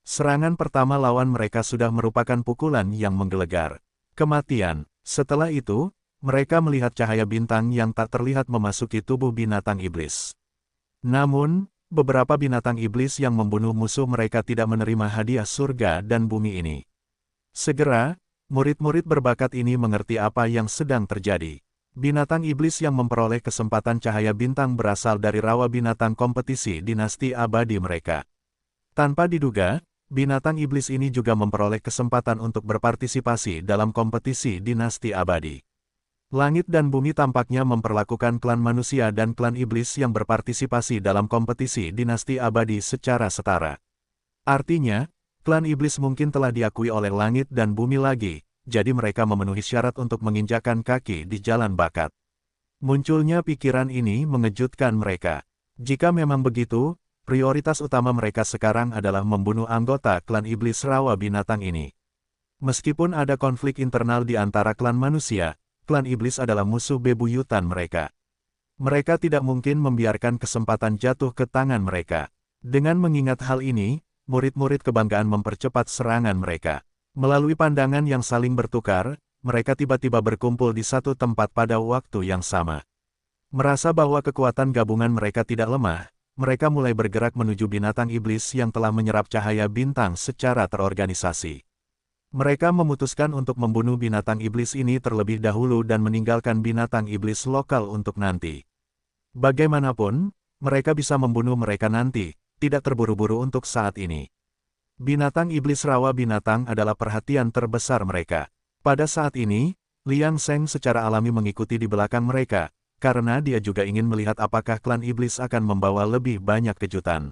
Serangan pertama lawan mereka sudah merupakan pukulan yang menggelegar. Kematian. Setelah itu, mereka melihat cahaya bintang yang tak terlihat memasuki tubuh binatang iblis. Namun, beberapa binatang iblis yang membunuh musuh mereka tidak menerima hadiah surga dan bumi ini. Segera, murid-murid berbakat ini mengerti apa yang sedang terjadi. Binatang iblis yang memperoleh kesempatan cahaya bintang berasal dari rawa binatang kompetisi dinasti abadi mereka. Tanpa diduga, binatang iblis ini juga memperoleh kesempatan untuk berpartisipasi dalam kompetisi dinasti abadi. Langit dan bumi tampaknya memperlakukan klan manusia dan klan iblis yang berpartisipasi dalam kompetisi dinasti abadi secara setara. Artinya, klan iblis mungkin telah diakui oleh langit dan bumi lagi, jadi mereka memenuhi syarat untuk menginjakkan kaki di jalan bakat. Munculnya pikiran ini mengejutkan mereka. Jika memang begitu, prioritas utama mereka sekarang adalah membunuh anggota klan iblis rawa binatang ini. Meskipun ada konflik internal di antara klan manusia, klan iblis adalah musuh bebuyutan mereka. Mereka tidak mungkin membiarkan kesempatan jatuh ke tangan mereka. Dengan mengingat hal ini, murid-murid kebanggaan mempercepat serangan mereka. Melalui pandangan yang saling bertukar, mereka tiba-tiba berkumpul di satu tempat pada waktu yang sama. Merasa bahwa kekuatan gabungan mereka tidak lemah, mereka mulai bergerak menuju binatang iblis yang telah menyerap cahaya bintang secara terorganisasi. Mereka memutuskan untuk membunuh binatang iblis ini terlebih dahulu dan meninggalkan binatang iblis lokal untuk nanti. Bagaimanapun, mereka bisa membunuh mereka nanti, tidak terburu-buru untuk saat ini. Binatang iblis rawa binatang adalah perhatian terbesar mereka. Pada saat ini, Liang Seng secara alami mengikuti di belakang mereka, karena dia juga ingin melihat apakah klan iblis akan membawa lebih banyak kejutan.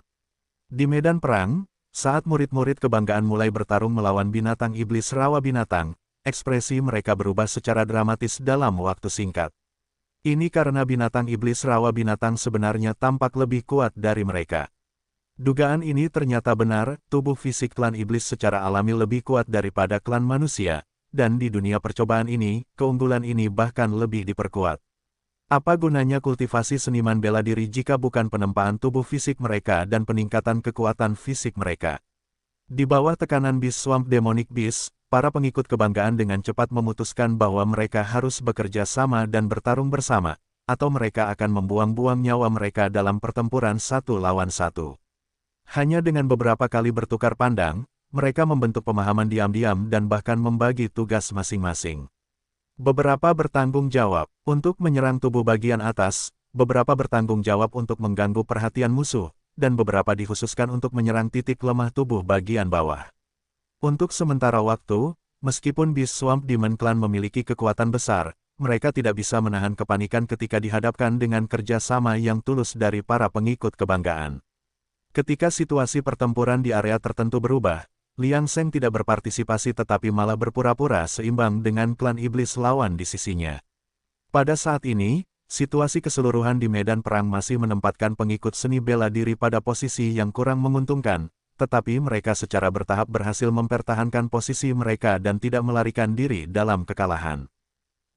Di medan perang, saat murid-murid kebanggaan mulai bertarung melawan binatang iblis rawa binatang, ekspresi mereka berubah secara dramatis dalam waktu singkat. Ini karena binatang iblis rawa binatang sebenarnya tampak lebih kuat dari mereka. Dugaan ini ternyata benar, tubuh fisik klan iblis secara alami lebih kuat daripada klan manusia, dan di dunia percobaan ini, keunggulan ini bahkan lebih diperkuat. Apa gunanya kultivasi seniman bela diri jika bukan penempaan tubuh fisik mereka dan peningkatan kekuatan fisik mereka? Di bawah tekanan Beast Swamp Demonic Beast, para pengikut kebanggaan dengan cepat memutuskan bahwa mereka harus bekerja sama dan bertarung bersama, atau mereka akan membuang-buang nyawa mereka dalam pertempuran satu lawan satu. Hanya dengan beberapa kali bertukar pandang, mereka membentuk pemahaman diam-diam dan bahkan membagi tugas masing-masing. Beberapa bertanggung jawab untuk menyerang tubuh bagian atas, beberapa bertanggung jawab untuk mengganggu perhatian musuh, dan beberapa dikhususkan untuk menyerang titik lemah tubuh bagian bawah. Untuk sementara waktu, meskipun Beast Swamp Demon Clan memiliki kekuatan besar, mereka tidak bisa menahan kepanikan ketika dihadapkan dengan kerja sama yang tulus dari para pengikut kebanggaan. Ketika situasi pertempuran di area tertentu berubah, Liang Seng tidak berpartisipasi tetapi malah berpura-pura seimbang dengan klan iblis lawan di sisinya. Pada saat ini, situasi keseluruhan di medan perang masih menempatkan pengikut seni bela diri pada posisi yang kurang menguntungkan, tetapi mereka secara bertahap berhasil mempertahankan posisi mereka dan tidak melarikan diri dalam kekalahan.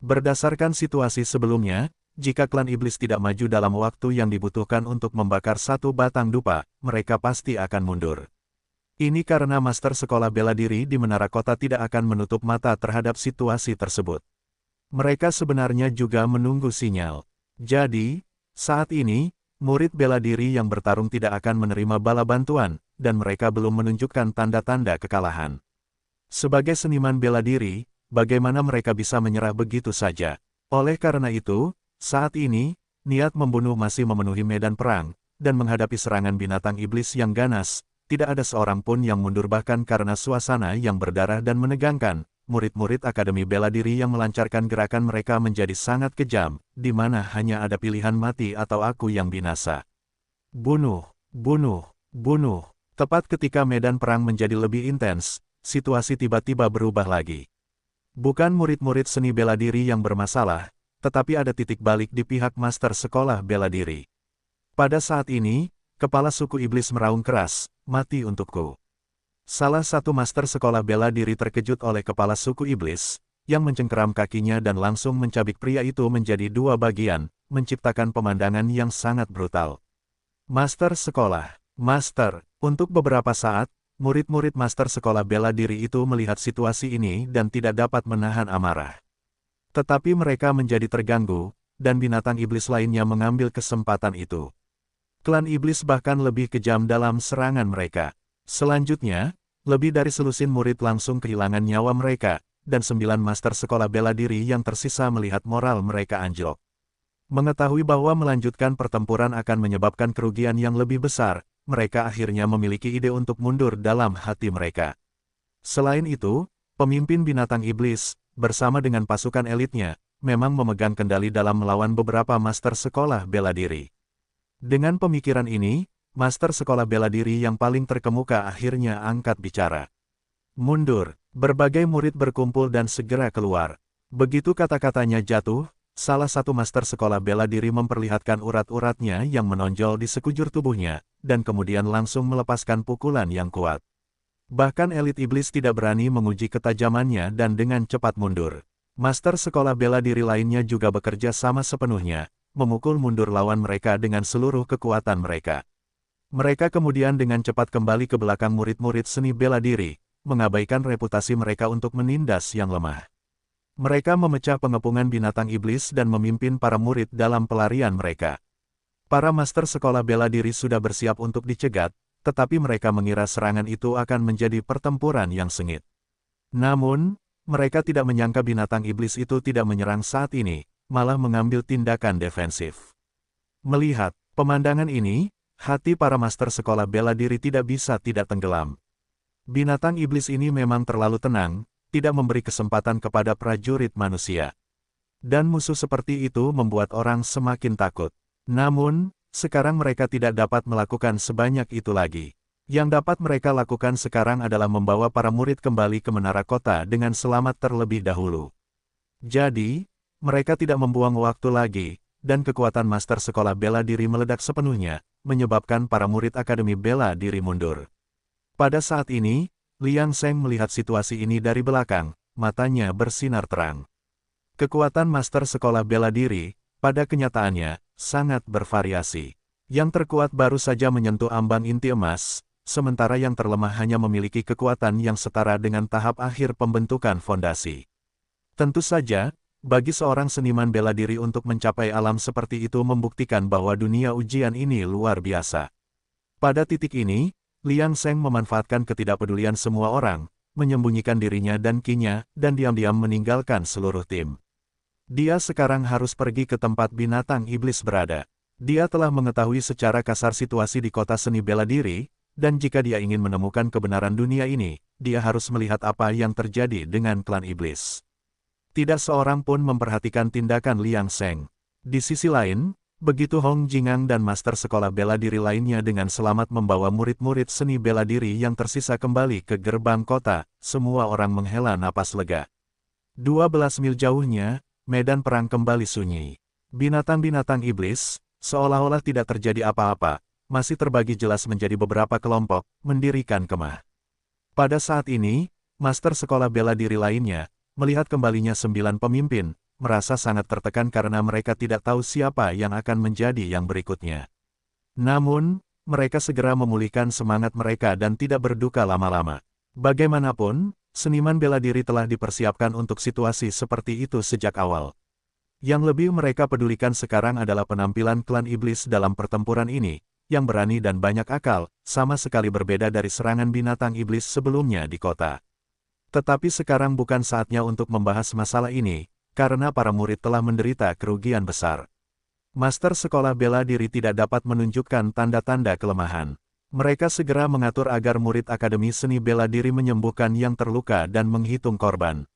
Berdasarkan situasi sebelumnya, jika klan iblis tidak maju dalam waktu yang dibutuhkan untuk membakar satu batang dupa, mereka pasti akan mundur. Ini karena master sekolah bela diri di menara kota tidak akan menutup mata terhadap situasi tersebut. Mereka sebenarnya juga menunggu sinyal. Jadi, saat ini, murid bela diri yang bertarung tidak akan menerima bala bantuan, dan mereka belum menunjukkan tanda-tanda kekalahan. Sebagai seniman bela diri, bagaimana mereka bisa menyerah begitu saja? Oleh karena itu, saat ini, niat membunuh masih memenuhi medan perang, dan menghadapi serangan binatang iblis yang ganas, tidak ada seorang pun yang mundur bahkan karena suasana yang berdarah dan menegangkan. Murid-murid Akademi Bela Diri yang melancarkan gerakan mereka menjadi sangat kejam, di mana hanya ada pilihan mati atau aku yang binasa. Bunuh, bunuh, bunuh. Tepat ketika medan perang menjadi lebih intens, situasi tiba-tiba berubah lagi. Bukan murid-murid seni bela diri yang bermasalah, tetapi ada titik balik di pihak master sekolah bela diri. Pada saat ini, kepala suku iblis meraung keras, "Mati untukku." Salah satu master sekolah bela diri terkejut oleh kepala suku iblis, yang mencengkeram kakinya dan langsung mencabik pria itu menjadi dua bagian, menciptakan pemandangan yang sangat brutal. Master sekolah, master, untuk beberapa saat, murid-murid master sekolah bela diri itu melihat situasi ini dan tidak dapat menahan amarah. Tetapi mereka menjadi terganggu, dan binatang iblis lainnya mengambil kesempatan itu. Klan iblis bahkan lebih kejam dalam serangan mereka. Selanjutnya, lebih dari selusin murid langsung kehilangan nyawa mereka, dan 9 master sekolah bela diri yang tersisa melihat moral mereka anjlok. Mengetahui bahwa melanjutkan pertempuran akan menyebabkan kerugian yang lebih besar, mereka akhirnya memiliki ide untuk mundur dalam hati mereka. Selain itu, pemimpin binatang iblis, bersama dengan pasukan elitnya, memang memegang kendali dalam melawan beberapa master sekolah bela diri. Dengan pemikiran ini, master sekolah bela diri yang paling terkemuka akhirnya angkat bicara. Mundur, berbagai murid berkumpul dan segera keluar. Begitu kata-katanya jatuh, salah satu master sekolah bela diri memperlihatkan urat-uratnya yang menonjol di sekujur tubuhnya, dan kemudian langsung melepaskan pukulan yang kuat. Bahkan elit iblis tidak berani menguji ketajamannya dan dengan cepat mundur. Master sekolah bela diri lainnya juga bekerja sama sepenuhnya, memukul mundur lawan mereka dengan seluruh kekuatan mereka. Mereka kemudian dengan cepat kembali ke belakang murid-murid seni bela diri, mengabaikan reputasi mereka untuk menindas yang lemah. Mereka memecah pengepungan binatang iblis dan memimpin para murid dalam pelarian mereka. Para master sekolah bela diri sudah bersiap untuk dicegat, tetapi mereka mengira serangan itu akan menjadi pertempuran yang sengit. Namun, mereka tidak menyangka binatang iblis itu tidak menyerang saat ini, malah mengambil tindakan defensif. Melihat pemandangan ini, hati para master sekolah bela diri tidak bisa tidak tenggelam. Binatang iblis ini memang terlalu tenang, tidak memberi kesempatan kepada prajurit manusia. Dan musuh seperti itu membuat orang semakin takut. Namun, sekarang mereka tidak dapat melakukan sebanyak itu lagi. Yang dapat mereka lakukan sekarang adalah membawa para murid kembali ke menara kota dengan selamat terlebih dahulu. Jadi, mereka tidak membuang waktu lagi, dan kekuatan master sekolah bela diri meledak sepenuhnya, menyebabkan para murid Akademi Bela Diri mundur. Pada saat ini, Liang Seng melihat situasi ini dari belakang, matanya bersinar terang. Kekuatan master sekolah bela diri, pada kenyataannya, sangat bervariasi. Yang terkuat baru saja menyentuh ambang inti emas, sementara yang terlemah hanya memiliki kekuatan yang setara dengan tahap akhir pembentukan fondasi. Tentu saja, bagi seorang seniman bela diri untuk mencapai alam seperti itu membuktikan bahwa dunia ujian ini luar biasa. Pada titik ini, Liang Seng memanfaatkan ketidakpedulian semua orang, menyembunyikan dirinya dan Qi-nya, dan diam-diam meninggalkan seluruh tim. Dia sekarang harus pergi ke tempat binatang iblis berada. Dia telah mengetahui secara kasar situasi di kota seni bela diri, dan jika dia ingin menemukan kebenaran dunia ini, dia harus melihat apa yang terjadi dengan klan iblis. Tidak seorang pun memperhatikan tindakan Liang Seng. Di sisi lain, begitu Hong Jingang dan master sekolah bela diri lainnya dengan selamat membawa murid-murid seni bela diri yang tersisa kembali ke gerbang kota, semua orang menghela napas lega. 12 mil jauhnya, medan perang kembali sunyi. Binatang-binatang iblis, seolah-olah tidak terjadi apa-apa, masih terbagi jelas menjadi beberapa kelompok, mendirikan kemah. Pada saat ini, master sekolah bela diri lainnya, melihat kembalinya 9 pemimpin, merasa sangat tertekan karena mereka tidak tahu siapa yang akan menjadi yang berikutnya. Namun, mereka segera memulihkan semangat mereka dan tidak berduka lama-lama. Bagaimanapun, seniman bela diri telah dipersiapkan untuk situasi seperti itu sejak awal. Yang lebih mereka pedulikan sekarang adalah penampilan klan iblis dalam pertempuran ini, yang berani dan banyak akal, sama sekali berbeda dari serangan binatang iblis sebelumnya di kota. Tetapi sekarang bukan saatnya untuk membahas masalah ini, karena para murid telah menderita kerugian besar. Master sekolah bela diri tidak dapat menunjukkan tanda-tanda kelemahan. Mereka segera mengatur agar murid Akademi Seni Bela Diri menyembuhkan yang terluka dan menghitung korban.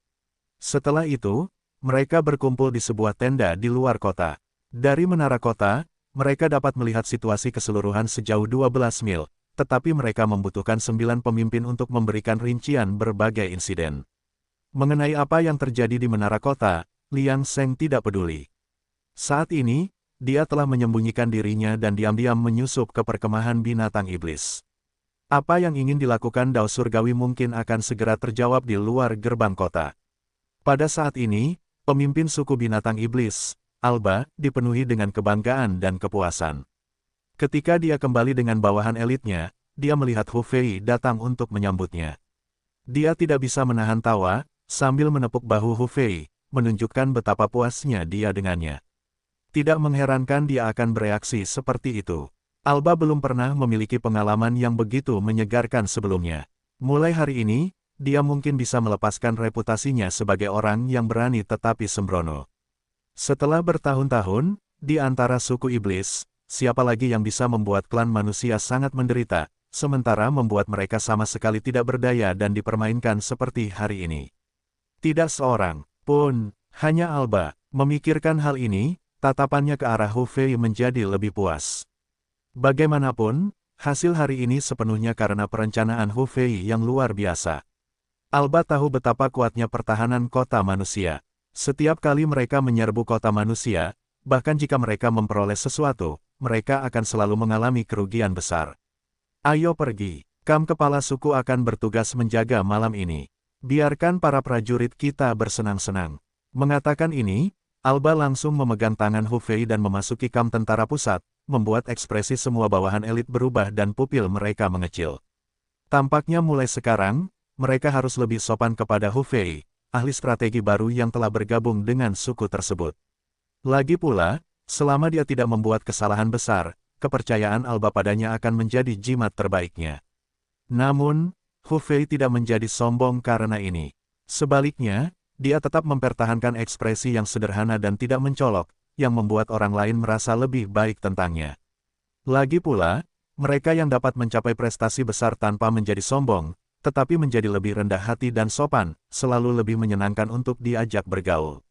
Setelah itu, mereka berkumpul di sebuah tenda di luar kota. Dari menara kota, mereka dapat melihat situasi keseluruhan sejauh 12 mil, tetapi mereka membutuhkan 9 pemimpin untuk memberikan rincian berbagai insiden. Mengenai apa yang terjadi di menara kota, Liang Seng tidak peduli. Saat ini, dia telah menyembunyikan dirinya dan diam-diam menyusup ke perkemahan binatang iblis. Apa yang ingin dilakukan Dao Surgawi mungkin akan segera terjawab di luar gerbang kota. Pada saat ini, pemimpin suku binatang iblis, Alba, dipenuhi dengan kebanggaan dan kepuasan. Ketika dia kembali dengan bawahan elitnya, dia melihat Hu Fei datang untuk menyambutnya. Dia tidak bisa menahan tawa, sambil menepuk bahu Hu Fei, menunjukkan betapa puasnya dia dengannya. Tidak mengherankan dia akan bereaksi seperti itu. Alba belum pernah memiliki pengalaman yang begitu menyegarkan sebelumnya. Mulai hari ini, dia mungkin bisa melepaskan reputasinya sebagai orang yang berani tetapi sembrono. Setelah bertahun-tahun, di antara suku iblis, siapa lagi yang bisa membuat klan manusia sangat menderita, sementara membuat mereka sama sekali tidak berdaya dan dipermainkan seperti hari ini. Tidak seorang pun, hanya Alba, memikirkan hal ini, tatapannya ke arah Hu Fei menjadi lebih puas. Bagaimanapun, hasil hari ini sepenuhnya karena perencanaan Hu Fei yang luar biasa. Alba tahu betapa kuatnya pertahanan kota manusia. Setiap kali mereka menyerbu kota manusia, bahkan jika mereka memperoleh sesuatu, mereka akan selalu mengalami kerugian besar. Ayo pergi, Kam kepala suku akan bertugas menjaga malam ini. Biarkan para prajurit kita bersenang-senang. Mengatakan ini, Alba langsung memegang tangan Hu Fei dan memasuki kamp tentara pusat, membuat ekspresi semua bawahan elit berubah dan pupil mereka mengecil. Tampaknya mulai sekarang, mereka harus lebih sopan kepada Hu Fei, ahli strategi baru yang telah bergabung dengan suku tersebut. Lagi pula, selama dia tidak membuat kesalahan besar, kepercayaan Alba padanya akan menjadi jimat terbaiknya. Namun, Hu Fei tidak menjadi sombong karena ini. Sebaliknya, dia tetap mempertahankan ekspresi yang sederhana dan tidak mencolok, yang membuat orang lain merasa lebih baik tentangnya. Lagi pula, mereka yang dapat mencapai prestasi besar tanpa menjadi sombong, tetapi menjadi lebih rendah hati dan sopan, selalu lebih menyenangkan untuk diajak bergaul.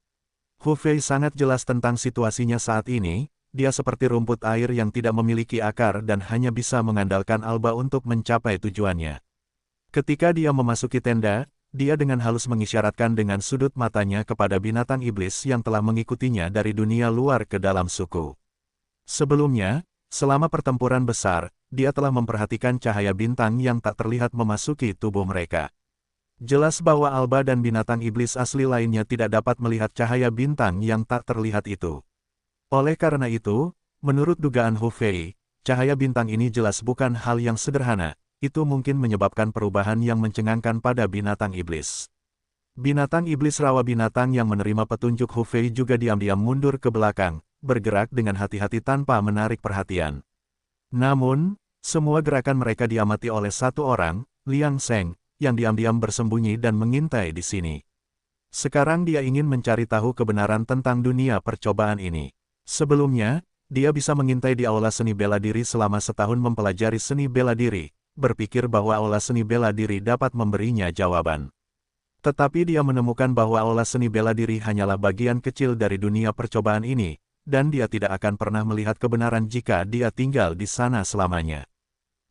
Hu Fei sangat jelas tentang situasinya saat ini, dia seperti rumput air yang tidak memiliki akar dan hanya bisa mengandalkan Alba untuk mencapai tujuannya. Ketika dia memasuki tenda, dia dengan halus mengisyaratkan dengan sudut matanya kepada binatang iblis yang telah mengikutinya dari dunia luar ke dalam suku. Sebelumnya, selama pertempuran besar, dia telah memperhatikan cahaya bintang yang tak terlihat memasuki tubuh mereka. Jelas bahwa Alba dan binatang iblis asli lainnya tidak dapat melihat cahaya bintang yang tak terlihat itu. Oleh karena itu, menurut dugaan Hu Fei, cahaya bintang ini jelas bukan hal yang sederhana, itu mungkin menyebabkan perubahan yang mencengangkan pada binatang iblis. Binatang iblis rawa binatang yang menerima petunjuk Hu Fei juga diam-diam mundur ke belakang, bergerak dengan hati-hati tanpa menarik perhatian. Namun, semua gerakan mereka diamati oleh satu orang, Liang Seng, yang diam-diam bersembunyi dan mengintai di sini. Sekarang dia ingin mencari tahu kebenaran tentang dunia percobaan ini. Sebelumnya, dia bisa mengintai di aula seni bela diri selama setahun mempelajari seni bela diri, berpikir bahwa aula seni bela diri dapat memberinya jawaban. Tetapi dia menemukan bahwa aula seni bela diri hanyalah bagian kecil dari dunia percobaan ini, dan dia tidak akan pernah melihat kebenaran jika dia tinggal di sana selamanya.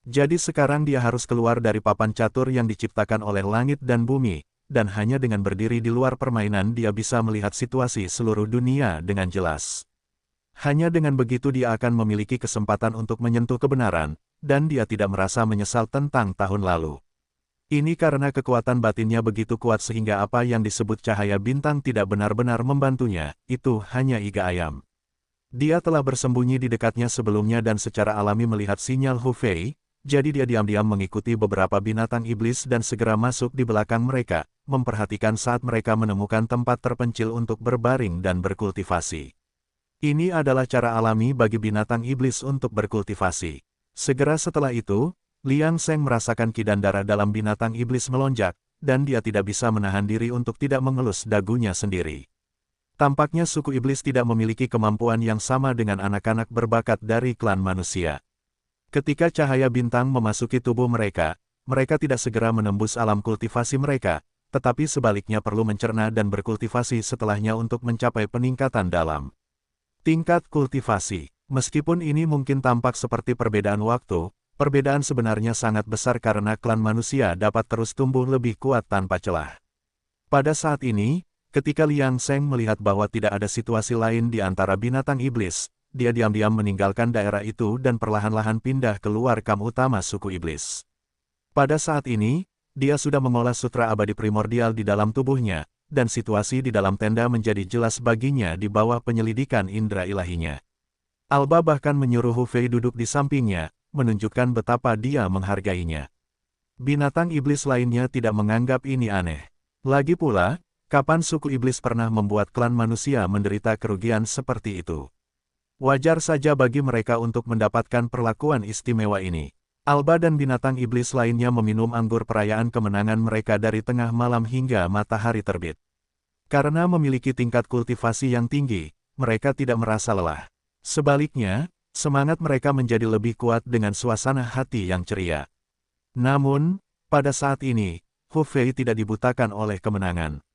Jadi sekarang dia harus keluar dari papan catur yang diciptakan oleh langit dan bumi, dan hanya dengan berdiri di luar permainan dia bisa melihat situasi seluruh dunia dengan jelas. Hanya dengan begitu dia akan memiliki kesempatan untuk menyentuh kebenaran, dan dia tidak merasa menyesal tentang tahun lalu. Ini karena kekuatan batinnya begitu kuat sehingga apa yang disebut cahaya bintang tidak benar-benar membantunya, itu hanya iga ayam. Dia telah bersembunyi di dekatnya sebelumnya dan secara alami melihat sinyal Hu Fei, jadi dia diam-diam mengikuti beberapa binatang iblis dan segera masuk di belakang mereka, memperhatikan saat mereka menemukan tempat terpencil untuk berbaring dan berkultivasi. Ini adalah cara alami bagi binatang iblis untuk berkultivasi. Segera setelah itu, Liang Seng merasakan kidan darah dalam binatang iblis melonjak, dan dia tidak bisa menahan diri untuk tidak mengelus dagunya sendiri. Tampaknya suku iblis tidak memiliki kemampuan yang sama dengan anak-anak berbakat dari klan manusia. Ketika cahaya bintang memasuki tubuh mereka, mereka tidak segera menembus alam kultivasi mereka, tetapi sebaliknya perlu mencerna dan berkultivasi setelahnya untuk mencapai peningkatan dalam tingkat kultivasi. Meskipun ini mungkin tampak seperti perbedaan waktu, perbedaan sebenarnya sangat besar karena klan manusia dapat terus tumbuh lebih kuat tanpa celah. Pada saat ini, ketika Liang Seng melihat bahwa tidak ada situasi lain di antara binatang iblis, dia diam-diam meninggalkan daerah itu dan perlahan-lahan pindah keluar kamp utama suku iblis. Pada saat ini, dia sudah mengolah sutra abadi primordial di dalam tubuhnya, dan situasi di dalam tenda menjadi jelas baginya di bawah penyelidikan indera ilahinya. Alba bahkan menyuruh Hu Fei duduk di sampingnya, menunjukkan betapa dia menghargainya. Binatang iblis lainnya tidak menganggap ini aneh. Lagi pula, kapan suku iblis pernah membuat klan manusia menderita kerugian seperti itu? Wajar saja bagi mereka untuk mendapatkan perlakuan istimewa ini. Alba dan binatang iblis lainnya meminum anggur perayaan kemenangan mereka dari tengah malam hingga matahari terbit. Karena memiliki tingkat kultivasi yang tinggi, mereka tidak merasa lelah. Sebaliknya, semangat mereka menjadi lebih kuat dengan suasana hati yang ceria. Namun, pada saat ini, Hu Fei tidak dibutakan oleh kemenangan.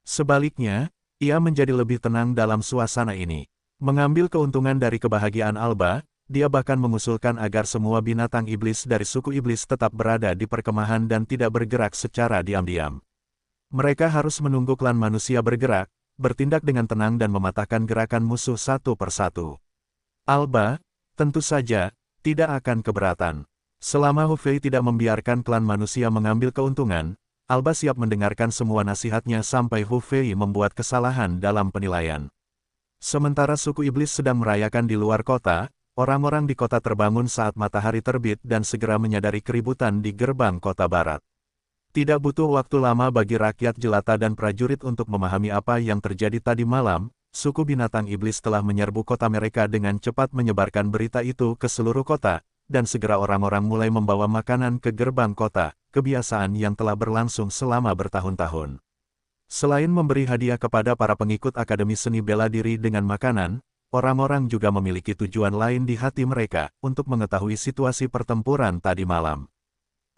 Sebaliknya, ia menjadi lebih tenang dalam suasana ini. Mengambil keuntungan dari kebahagiaan Alba, dia bahkan mengusulkan agar semua binatang iblis dari suku iblis tetap berada di perkemahan dan tidak bergerak secara diam-diam. Mereka harus menunggu klan manusia bergerak, bertindak dengan tenang dan mematahkan gerakan musuh satu persatu. Alba, tentu saja, tidak akan keberatan. Selama Hu Fei tidak membiarkan klan manusia mengambil keuntungan, Alba siap mendengarkan semua nasihatnya sampai Hu Fei membuat kesalahan dalam penilaian. Sementara suku iblis sedang merayakan di luar kota, orang-orang di kota terbangun saat matahari terbit dan segera menyadari keributan di gerbang kota barat. Tidak butuh waktu lama bagi rakyat jelata dan prajurit untuk memahami apa yang terjadi tadi malam, suku binatang iblis telah menyerbu kota mereka dengan cepat menyebarkan berita itu ke seluruh kota, dan segera orang-orang mulai membawa makanan ke gerbang kota, kebiasaan yang telah berlangsung selama bertahun-tahun. Selain memberi hadiah kepada para pengikut Akademi Seni Bela Diri dengan makanan, orang-orang juga memiliki tujuan lain di hati mereka untuk mengetahui situasi pertempuran tadi malam.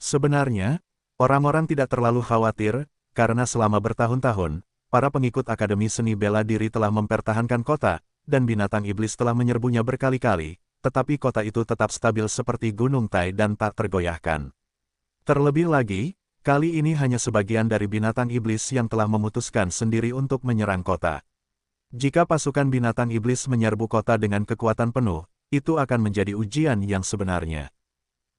Sebenarnya, orang-orang tidak terlalu khawatir, karena selama bertahun-tahun, para pengikut Akademi Seni Bela Diri telah mempertahankan kota, dan binatang iblis telah menyerbunya berkali-kali, tetapi kota itu tetap stabil seperti Gunung Tai dan tak tergoyahkan. Terlebih lagi, kali ini hanya sebagian dari binatang iblis yang telah memutuskan sendiri untuk menyerang kota. Jika pasukan binatang iblis menyerbu kota dengan kekuatan penuh, itu akan menjadi ujian yang sebenarnya.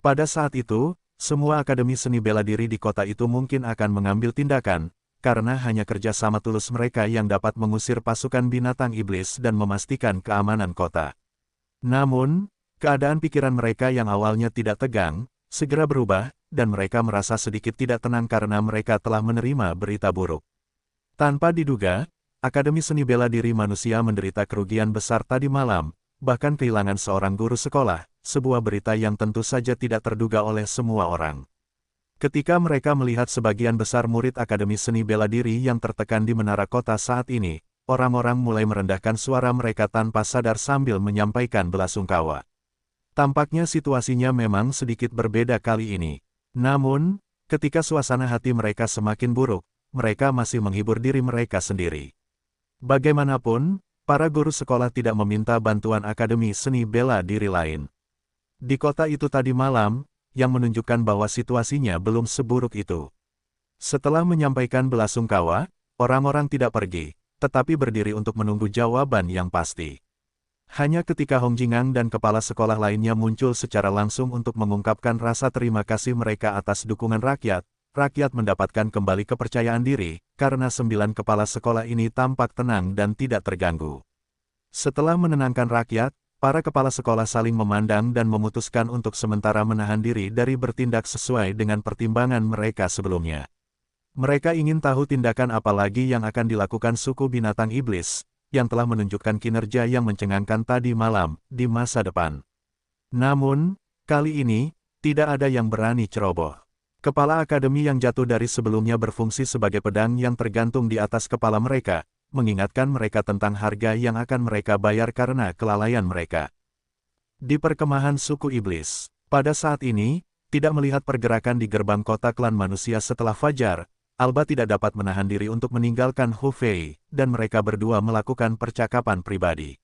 Pada saat itu, semua Akademi Seni Bela Diri di kota itu mungkin akan mengambil tindakan, karena hanya kerjasama tulus mereka yang dapat mengusir pasukan binatang iblis dan memastikan keamanan kota. Namun, keadaan pikiran mereka yang awalnya tidak tegang, segera berubah, dan mereka merasa sedikit tidak tenang karena mereka telah menerima berita buruk. Tanpa diduga, Akademi Seni Bela Diri Manusia menderita kerugian besar tadi malam, bahkan kehilangan seorang guru sekolah, sebuah berita yang tentu saja tidak terduga oleh semua orang. Ketika mereka melihat sebagian besar murid Akademi Seni Bela Diri yang tertekan di menara kota saat ini, orang-orang mulai merendahkan suara mereka tanpa sadar sambil menyampaikan belasungkawa. Tampaknya situasinya memang sedikit berbeda kali ini. Namun, ketika suasana hati mereka semakin buruk, mereka masih menghibur diri mereka sendiri. Bagaimanapun, para guru sekolah tidak meminta bantuan Akademi Seni Bela Diri lain. Di kota itu tadi malam, yang menunjukkan bahwa situasinya belum seburuk itu. Setelah menyampaikan belasungkawa, orang-orang tidak pergi, tetapi berdiri untuk menunggu jawaban yang pasti. Hanya ketika Hong Jingang dan kepala sekolah lainnya muncul secara langsung untuk mengungkapkan rasa terima kasih mereka atas dukungan rakyat, rakyat mendapatkan kembali kepercayaan diri, karena 9 kepala sekolah ini tampak tenang dan tidak terganggu. Setelah menenangkan rakyat, para kepala sekolah saling memandang dan memutuskan untuk sementara menahan diri dari bertindak sesuai dengan pertimbangan mereka sebelumnya. Mereka ingin tahu tindakan apa lagi yang akan dilakukan suku binatang iblis, yang telah menunjukkan kinerja yang mencengangkan tadi malam, di masa depan. Namun, kali ini, tidak ada yang berani ceroboh. Kepala akademi yang jatuh dari sebelumnya berfungsi sebagai pedang yang tergantung di atas kepala mereka, mengingatkan mereka tentang harga yang akan mereka bayar karena kelalaian mereka. Di perkemahan suku iblis, pada saat ini, tidak melihat pergerakan di gerbang kota klan manusia setelah fajar, Alba tidak dapat menahan diri untuk meninggalkan Hu Fei, dan mereka berdua melakukan percakapan pribadi.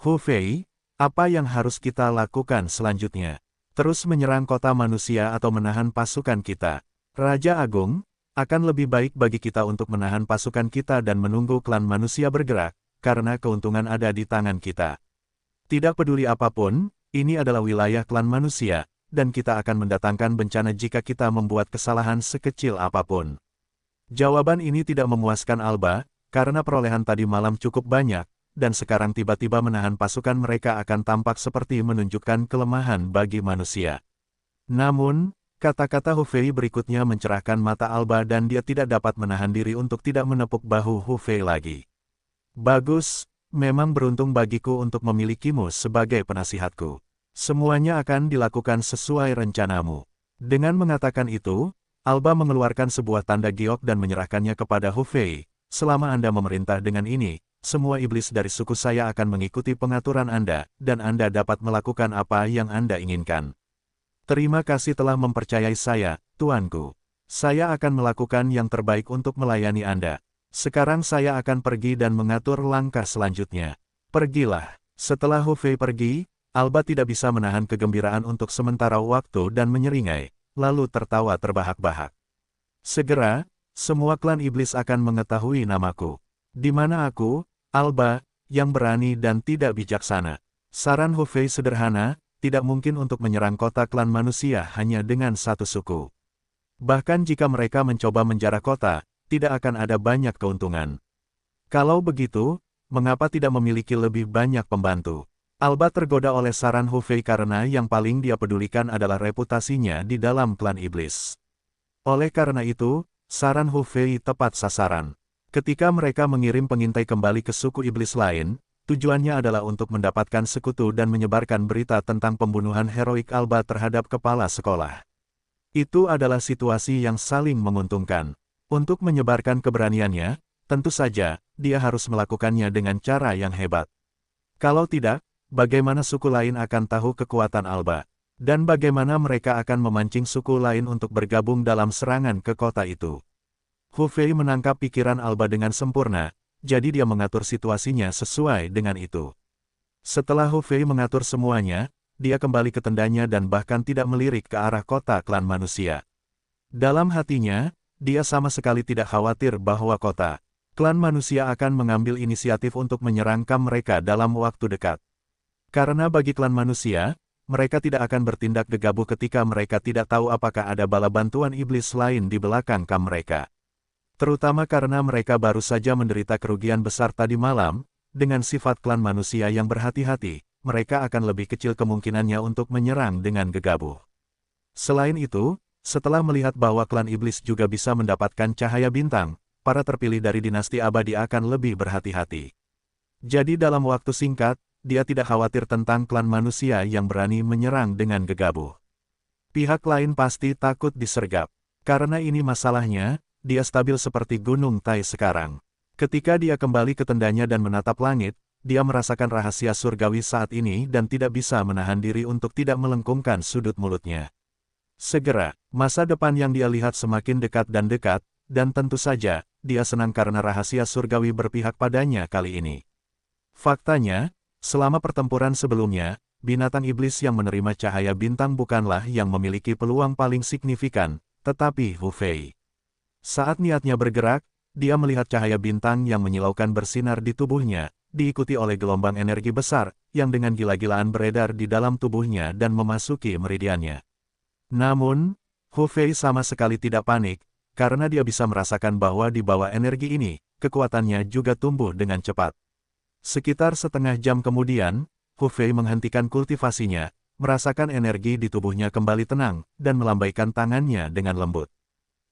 Hu Fei, apa yang harus kita lakukan selanjutnya? Terus menyerang kota manusia atau menahan pasukan kita? Raja Agung, akan lebih baik bagi kita untuk menahan pasukan kita dan menunggu klan manusia bergerak, karena keuntungan ada di tangan kita. Tidak peduli apapun, ini adalah wilayah klan manusia, dan kita akan mendatangkan bencana jika kita membuat kesalahan sekecil apapun. Jawaban ini tidak memuaskan Alba, karena perolehan tadi malam cukup banyak, dan sekarang tiba-tiba menahan pasukan mereka akan tampak seperti menunjukkan kelemahan bagi manusia. Namun, kata-kata Hu Fei berikutnya mencerahkan mata Alba dan dia tidak dapat menahan diri untuk tidak menepuk bahu Hu Fei lagi. Bagus, memang beruntung bagiku untuk memilikimu sebagai penasihatku. Semuanya akan dilakukan sesuai rencanamu. Dengan mengatakan itu, Alba mengeluarkan sebuah tanda giok dan menyerahkannya kepada Hu Fei. Selama Anda memerintah dengan ini, semua iblis dari suku saya akan mengikuti pengaturan Anda, dan Anda dapat melakukan apa yang Anda inginkan. Terima kasih telah mempercayai saya, tuanku. Saya akan melakukan yang terbaik untuk melayani Anda. Sekarang saya akan pergi dan mengatur langkah selanjutnya. Pergilah. Setelah Hu Fei pergi, Alba tidak bisa menahan kegembiraan untuk sementara waktu dan menyeringai, lalu tertawa terbahak-bahak. Segera, semua klan iblis akan mengetahui namaku. Di mana aku, Alba, yang berani dan tidak bijaksana. Saran Hu Fei sederhana, tidak mungkin untuk menyerang kota klan manusia hanya dengan satu suku. Bahkan jika mereka mencoba menjarah kota, tidak akan ada banyak keuntungan. Kalau begitu, mengapa tidak memiliki lebih banyak pembantu? Alba tergoda oleh saran Hu Fei karena yang paling dia pedulikan adalah reputasinya di dalam klan iblis. Oleh karena itu, saran Hu Fei tepat sasaran. Ketika mereka mengirim pengintai kembali ke suku iblis lain, tujuannya adalah untuk mendapatkan sekutu dan menyebarkan berita tentang pembunuhan heroik Alba terhadap kepala sekolah. Itu adalah situasi yang saling menguntungkan. Untuk menyebarkan keberaniannya, tentu saja, dia harus melakukannya dengan cara yang hebat. Kalau tidak, bagaimana suku lain akan tahu kekuatan Alba? Dan bagaimana mereka akan memancing suku lain untuk bergabung dalam serangan ke kota itu? Hu Fei menangkap pikiran Alba dengan sempurna, jadi dia mengatur situasinya sesuai dengan itu. Setelah Hu Fei mengatur semuanya, dia kembali ke tendanya dan bahkan tidak melirik ke arah kota klan manusia. Dalam hatinya, dia sama sekali tidak khawatir bahwa kota klan manusia akan mengambil inisiatif untuk menyerang mereka dalam waktu dekat. Karena bagi klan manusia, mereka tidak akan bertindak gegabah ketika mereka tidak tahu apakah ada bala bantuan iblis lain di belakang mereka. Terutama karena mereka baru saja menderita kerugian besar tadi malam, dengan sifat klan manusia yang berhati-hati, mereka akan lebih kecil kemungkinannya untuk menyerang dengan gegabah. Selain itu, setelah melihat bahwa klan iblis juga bisa mendapatkan cahaya bintang, para terpilih dari dinasti abadi akan lebih berhati-hati. Jadi dalam waktu singkat, dia tidak khawatir tentang klan manusia yang berani menyerang dengan gegabah. Pihak lain pasti takut disergap. Karena ini masalahnya, dia stabil seperti Gunung Tai sekarang. Ketika dia kembali ke tendanya dan menatap langit, dia merasakan rahasia surgawi saat ini dan tidak bisa menahan diri untuk tidak melengkungkan sudut mulutnya. Segera, masa depan yang dia lihat semakin dekat, dan tentu saja, dia senang karena rahasia surgawi berpihak padanya kali ini. Faktanya, selama pertempuran sebelumnya, binatang iblis yang menerima cahaya bintang bukanlah yang memiliki peluang paling signifikan, tetapi Hu Fei. Saat niatnya bergerak, dia melihat cahaya bintang yang menyilaukan bersinar di tubuhnya, diikuti oleh gelombang energi besar, yang dengan gila-gilaan beredar di dalam tubuhnya dan memasuki meridiannya. Namun, Hu Fei sama sekali tidak panik, karena dia bisa merasakan bahwa di bawah energi ini, kekuatannya juga tumbuh dengan cepat. Sekitar setengah jam kemudian, Hu Fei menghentikan kultivasinya, merasakan energi di tubuhnya kembali tenang, dan melambaikan tangannya dengan lembut.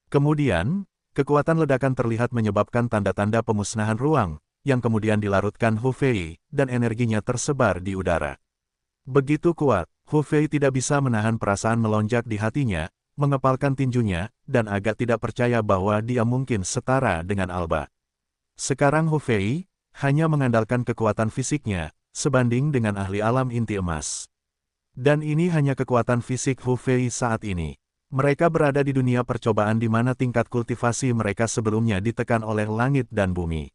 Kemudian, kekuatan ledakan terlihat menyebabkan tanda-tanda pemusnahan ruang, yang kemudian dilarutkan Hu Fei, dan energinya tersebar di udara. Begitu kuat, Hu Fei tidak bisa menahan perasaan melonjak di hatinya, mengepalkan tinjunya, dan agak tidak percaya bahwa dia mungkin setara dengan Alba. Sekarang Hu Fei hanya mengandalkan kekuatan fisiknya, sebanding dengan ahli alam inti emas. Dan ini hanya kekuatan fisik Hu Fei saat ini. Mereka berada di dunia percobaan di mana tingkat kultivasi mereka sebelumnya ditekan oleh langit dan bumi.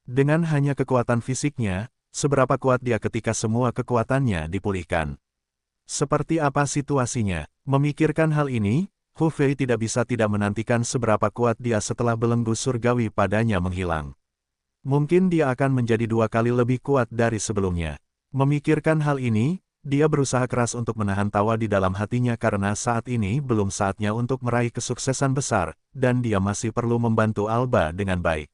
Dengan hanya kekuatan fisiknya, seberapa kuat dia ketika semua kekuatannya dipulihkan? Seperti apa situasinya? Memikirkan hal ini, Hu Fei tidak bisa tidak menantikan seberapa kuat dia setelah belenggu surgawi padanya menghilang. Mungkin dia akan menjadi 2 kali lebih kuat dari sebelumnya. Memikirkan hal ini, dia berusaha keras untuk menahan tawa di dalam hatinya karena saat ini belum saatnya untuk meraih kesuksesan besar, dan dia masih perlu membantu Alba dengan baik.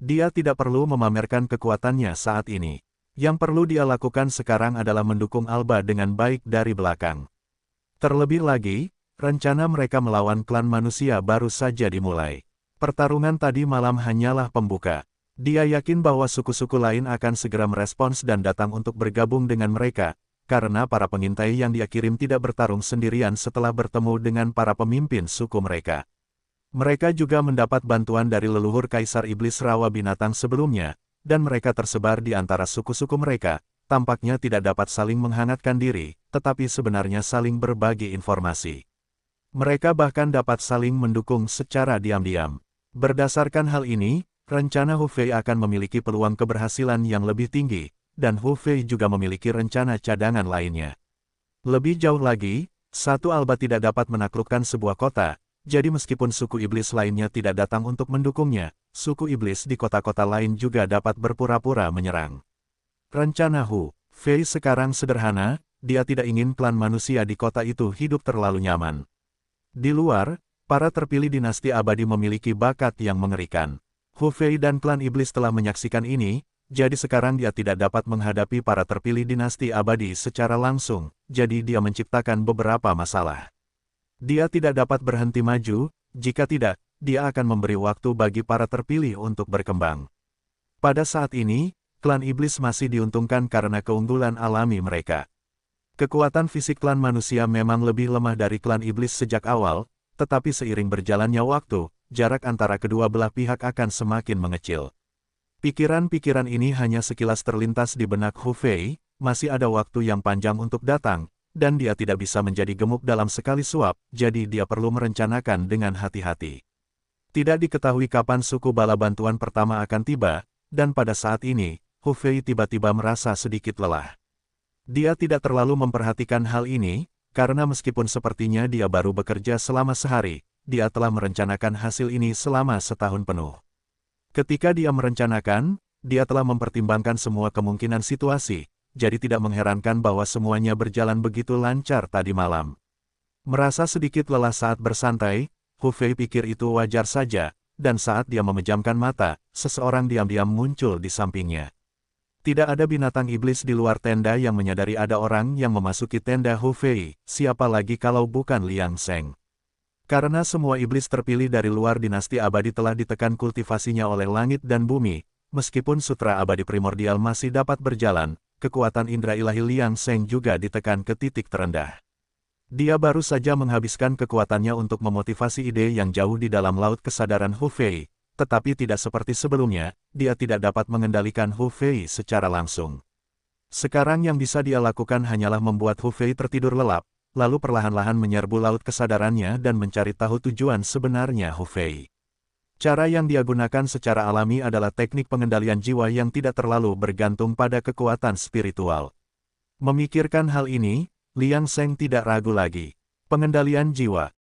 Dia tidak perlu memamerkan kekuatannya saat ini. Yang perlu dia lakukan sekarang adalah mendukung Alba dengan baik dari belakang. Terlebih lagi, rencana mereka melawan klan manusia baru saja dimulai. Pertarungan tadi malam hanyalah pembuka. Dia yakin bahwa suku-suku lain akan segera merespons dan datang untuk bergabung dengan mereka, karena para pengintai yang dia kirim tidak bertarung sendirian setelah bertemu dengan para pemimpin suku mereka. Mereka juga mendapat bantuan dari leluhur Kaisar Iblis Rawa Binatang sebelumnya, dan mereka tersebar di antara suku-suku mereka, tampaknya tidak dapat saling menghangatkan diri, tetapi sebenarnya saling berbagi informasi. Mereka bahkan dapat saling mendukung secara diam-diam. Berdasarkan hal ini, rencana Hu Fei akan memiliki peluang keberhasilan yang lebih tinggi, dan Hu Fei juga memiliki rencana cadangan lainnya. Lebih jauh lagi, satu Alba tidak dapat menaklukkan sebuah kota, jadi meskipun suku iblis lainnya tidak datang untuk mendukungnya, suku iblis di kota-kota lain juga dapat berpura-pura menyerang. Rencana Hu Fei sekarang sederhana, dia tidak ingin klan manusia di kota itu hidup terlalu nyaman. Di luar, para terpilih dinasti abadi memiliki bakat yang mengerikan. Hu Fei dan klan iblis telah menyaksikan ini, jadi sekarang dia tidak dapat menghadapi para terpilih dinasti abadi secara langsung, jadi dia menciptakan beberapa masalah. Dia tidak dapat berhenti maju, jika tidak, dia akan memberi waktu bagi para terpilih untuk berkembang. Pada saat ini, klan iblis masih diuntungkan karena keunggulan alami mereka. Kekuatan fisik klan manusia memang lebih lemah dari klan iblis sejak awal, tetapi seiring berjalannya waktu, jarak antara kedua belah pihak akan semakin mengecil. Pikiran-pikiran ini hanya sekilas terlintas di benak Hu Fei, masih ada waktu yang panjang untuk datang, dan dia tidak bisa menjadi gemuk dalam sekali suap, jadi dia perlu merencanakan dengan hati-hati. Tidak diketahui kapan suku bala bantuan pertama akan tiba, dan pada saat ini, Hu Fei tiba-tiba merasa sedikit lelah. Dia tidak terlalu memperhatikan hal ini, karena meskipun sepertinya dia baru bekerja selama sehari, dia telah merencanakan hasil ini selama setahun penuh. Ketika dia merencanakan, dia telah mempertimbangkan semua kemungkinan situasi, jadi tidak mengherankan bahwa semuanya berjalan begitu lancar tadi malam. Merasa sedikit lelah saat bersantai, Hu Fei pikir itu wajar saja, dan saat dia memejamkan mata, seseorang diam-diam muncul di sampingnya. Tidak ada binatang iblis di luar tenda yang menyadari ada orang yang memasuki tenda Hu Fei, siapa lagi kalau bukan Liang Sheng. Karena semua iblis terpilih dari luar dinasti abadi telah ditekan kultivasinya oleh langit dan bumi, meskipun sutra abadi primordial masih dapat berjalan, kekuatan indera ilahi Liang Sheng juga ditekan ke titik terendah. Dia baru saja menghabiskan kekuatannya untuk memotivasi ide yang jauh di dalam laut kesadaran Hu Fei, tetapi tidak seperti sebelumnya, dia tidak dapat mengendalikan Hu Fei secara langsung. Sekarang yang bisa dia lakukan hanyalah membuat Hu Fei tertidur lelap, lalu perlahan-lahan menyerbu laut kesadarannya dan mencari tahu tujuan sebenarnya Hu Fei. Cara yang dia gunakan secara alami adalah teknik pengendalian jiwa yang tidak terlalu bergantung pada kekuatan spiritual. Memikirkan hal ini, Liang Sheng tidak ragu lagi. Pengendalian jiwa.